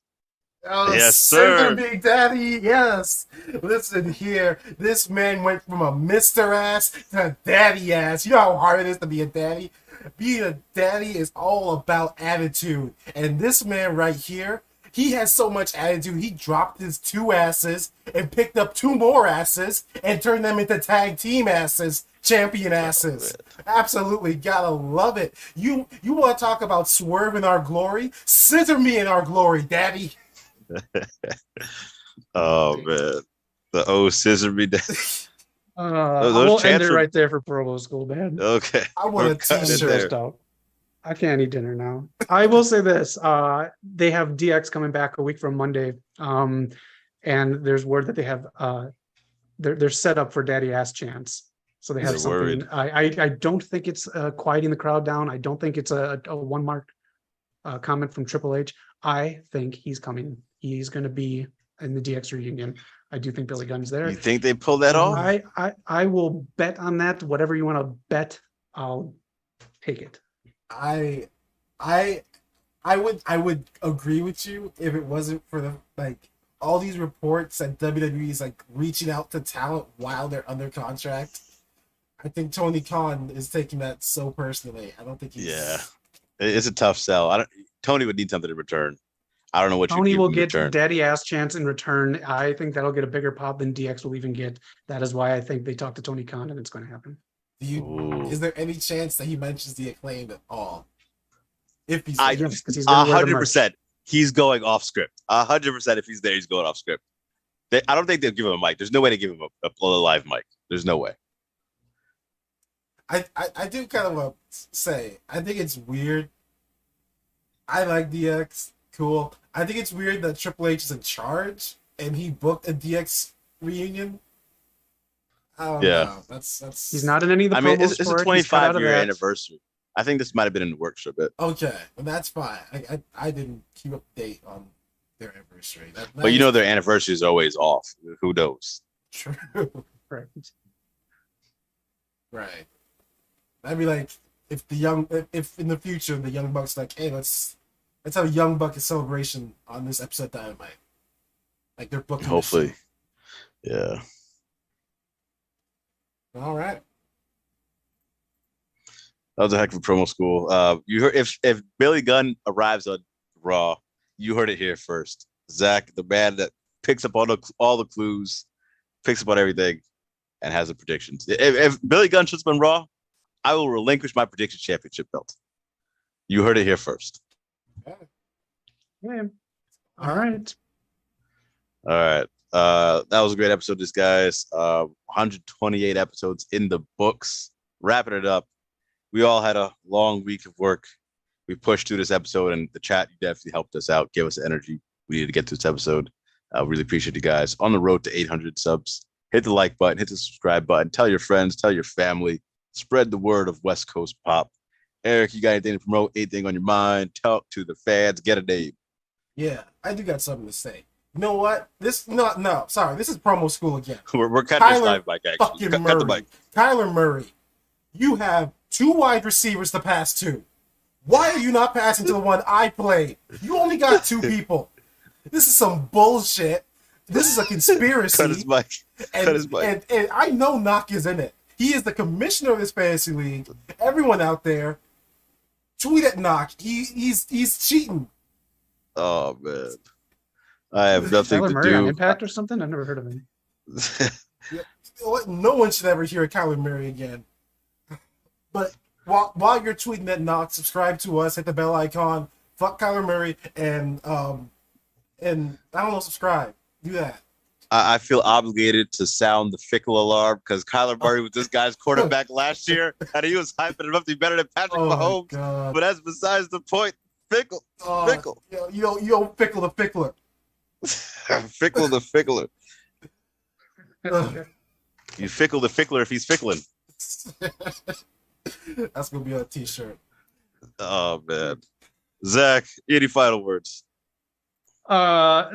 Oh, Yes, sir. Big Daddy, yes. Listen here, this man went from a Mr. Ass to a daddy ass. You know how hard it is to be a daddy? Being a daddy is all about attitude. And this man right here, he has so much attitude, he dropped his 2 asses and picked up 2 more asses and turned them into tag team asses, champion asses. Absolutely, gotta love it. You want to talk about swerve in our glory? Scissor me in our glory, daddy. Oh man, the old scissor me down. We'll end it right there for promo school, man. Okay, I want a t-shirt. I can't eat dinner now. I will say this: they have DX coming back a week from Monday, and there's word that they have they're set up for Daddy Ass chants. So they have something. I don't think it's quieting the crowd down. I don't think it's a one mark comment from Triple H. I think he's coming. He's going to be in the DX reunion. I do think Billy Gunn's there. You think they pull that off? I will bet on that. Whatever you want to bet, I'll take it. I would agree with you if it wasn't for the all these reports that WWE is reaching out to talent while they're under contract. I think Tony Khan is taking that so personally. I don't think he's. Yeah, it's a tough sell. Tony would need something in return. I don't know what Tony will get daddy ass chance in return. I think that'll get a bigger pop than DX will even get. That is why I think they talked to Tony Khan and it's going to happen. Is there any chance that he mentions the Acclaimed at all? If he's 100%, he's going off script. 100%, if he's there, he's going off script. I don't think they'll give him a mic. There's no way to give him a live mic. There's no way. I do kind of want to say, I think it's weird. I like DX. Cool. I think it's weird that Triple H is in charge and he booked a DX reunion. I don't know. That's he's not in any of the promos. It's a 25-year anniversary. I think this might have been in the works for a bit. Okay, and that's fine. I didn't keep up to date on their anniversary. But you know their anniversary is always off. Who knows? True. Right. Right. I'd be like, if in the future the Young Bucks hey, let's have a Young Bucket celebration on this episode of Dynamite. They're booking. Hopefully. Yeah. All right. That was a heck of a promo school. You heard if Billy Gunn arrives on Raw, you heard it here first. Zach, the man that picks up all the clues, picks up on everything, and has the predictions. If Billy Gunn shows up on Raw, I will relinquish my prediction championship belt. You heard it here first. Yeah. All right. All right. That was a great episode, guys. 128 episodes in the books. Wrapping it up. We all had a long week of work. We pushed through this episode, and the chat, you definitely helped us out, gave us the energy we needed to get to this episode. Really appreciate you guys. On the road to 800 subs. Hit the like button, hit the subscribe button. Tell your friends, tell your family. Spread the word of West Coast Pop. Eric, you got anything to promote? Anything on your mind? Talk to the fans. Get a name. Yeah, I do got something to say. You know what? Sorry, this is promo school again. We're cutting this live mic, actually. Cut the mic. Kyler Murray, you have 2 wide receivers to pass to. Why are you not passing to the one I played? You only got 2 people. This is some bullshit. This is a conspiracy. Cut his mic. Cut his mic. And I know Knock is in it. He is the commissioner of this fantasy league. Everyone out there, tweet at Knock. He's cheating. Oh man, I have nothing Kyler to Murray do. on Impact or something? I've never heard of him. You know what? No one should ever hear Kyler Murray again. But while you're tweeting at Knock, subscribe to us, hit the bell icon, fuck Kyler Murray, and I don't know, subscribe. Do that. I feel obligated to sound the Fickle alarm because Kyler Murray was this guy's quarterback last year, and he was hyping him up to be better than Patrick Mahomes. God. But that's besides the point. Fickle, Fickle, You don't Fickle the Fickler. Fickle the Fickler. You fickle the Fickler if he's fickling. That's gonna be on a t-shirt. Oh man, Zach, any final words?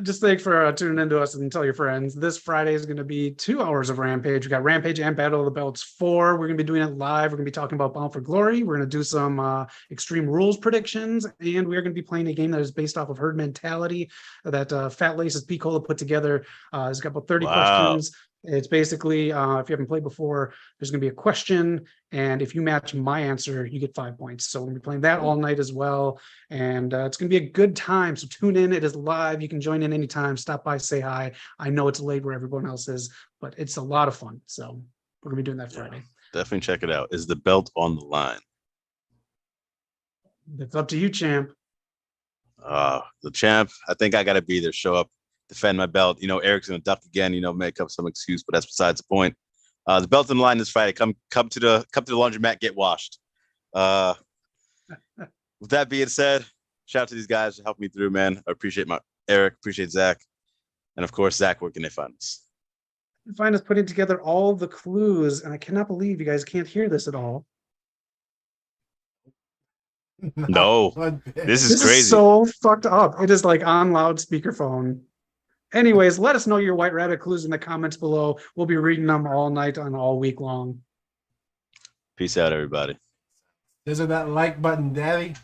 Just thanks for tuning into us and tell your friends. This Friday is going to be 2 hours of Rampage. We got Rampage and Battle of the Belts 4. We're going to be doing it live. We're going to be talking about Bound for Glory. We're going to do some Extreme Rules predictions, and we're going to be playing a game that is based off of Herd Mentality that Fat Laces P. Cola put together. It's got about 30 questions. It's basically, if you haven't played before, there's going to be a question, and if you match my answer, you get 5 points. So we'll be playing that all night as well, and it's going to be a good time. So tune in. It is live. You can join in anytime. Stop by, say hi. I know it's late where everyone else is, but it's a lot of fun. So we're going to be doing that Friday. Definitely check it out. Is the belt on the line? It's up to you, champ. The champ, I think I got to be there. Show up. Defend my belt. Eric's gonna duck again. Make up some excuse, but that's besides the point. The belt's in the line this Friday. Come to the laundromat, get washed. With that being said, shout out to these guys for helping me through, man. I appreciate Eric, appreciate Zach, and of course, Zach. Where can they find us? You find us putting together all the clues, and I cannot believe you guys can't hear this at all. No, this is crazy. Is so fucked up. It is like on loudspeakerphone. Anyways, let us know your White Rabit clues in the comments below. We'll be reading them all night and all week long. Peace out, everybody. There's that like button, Daddy.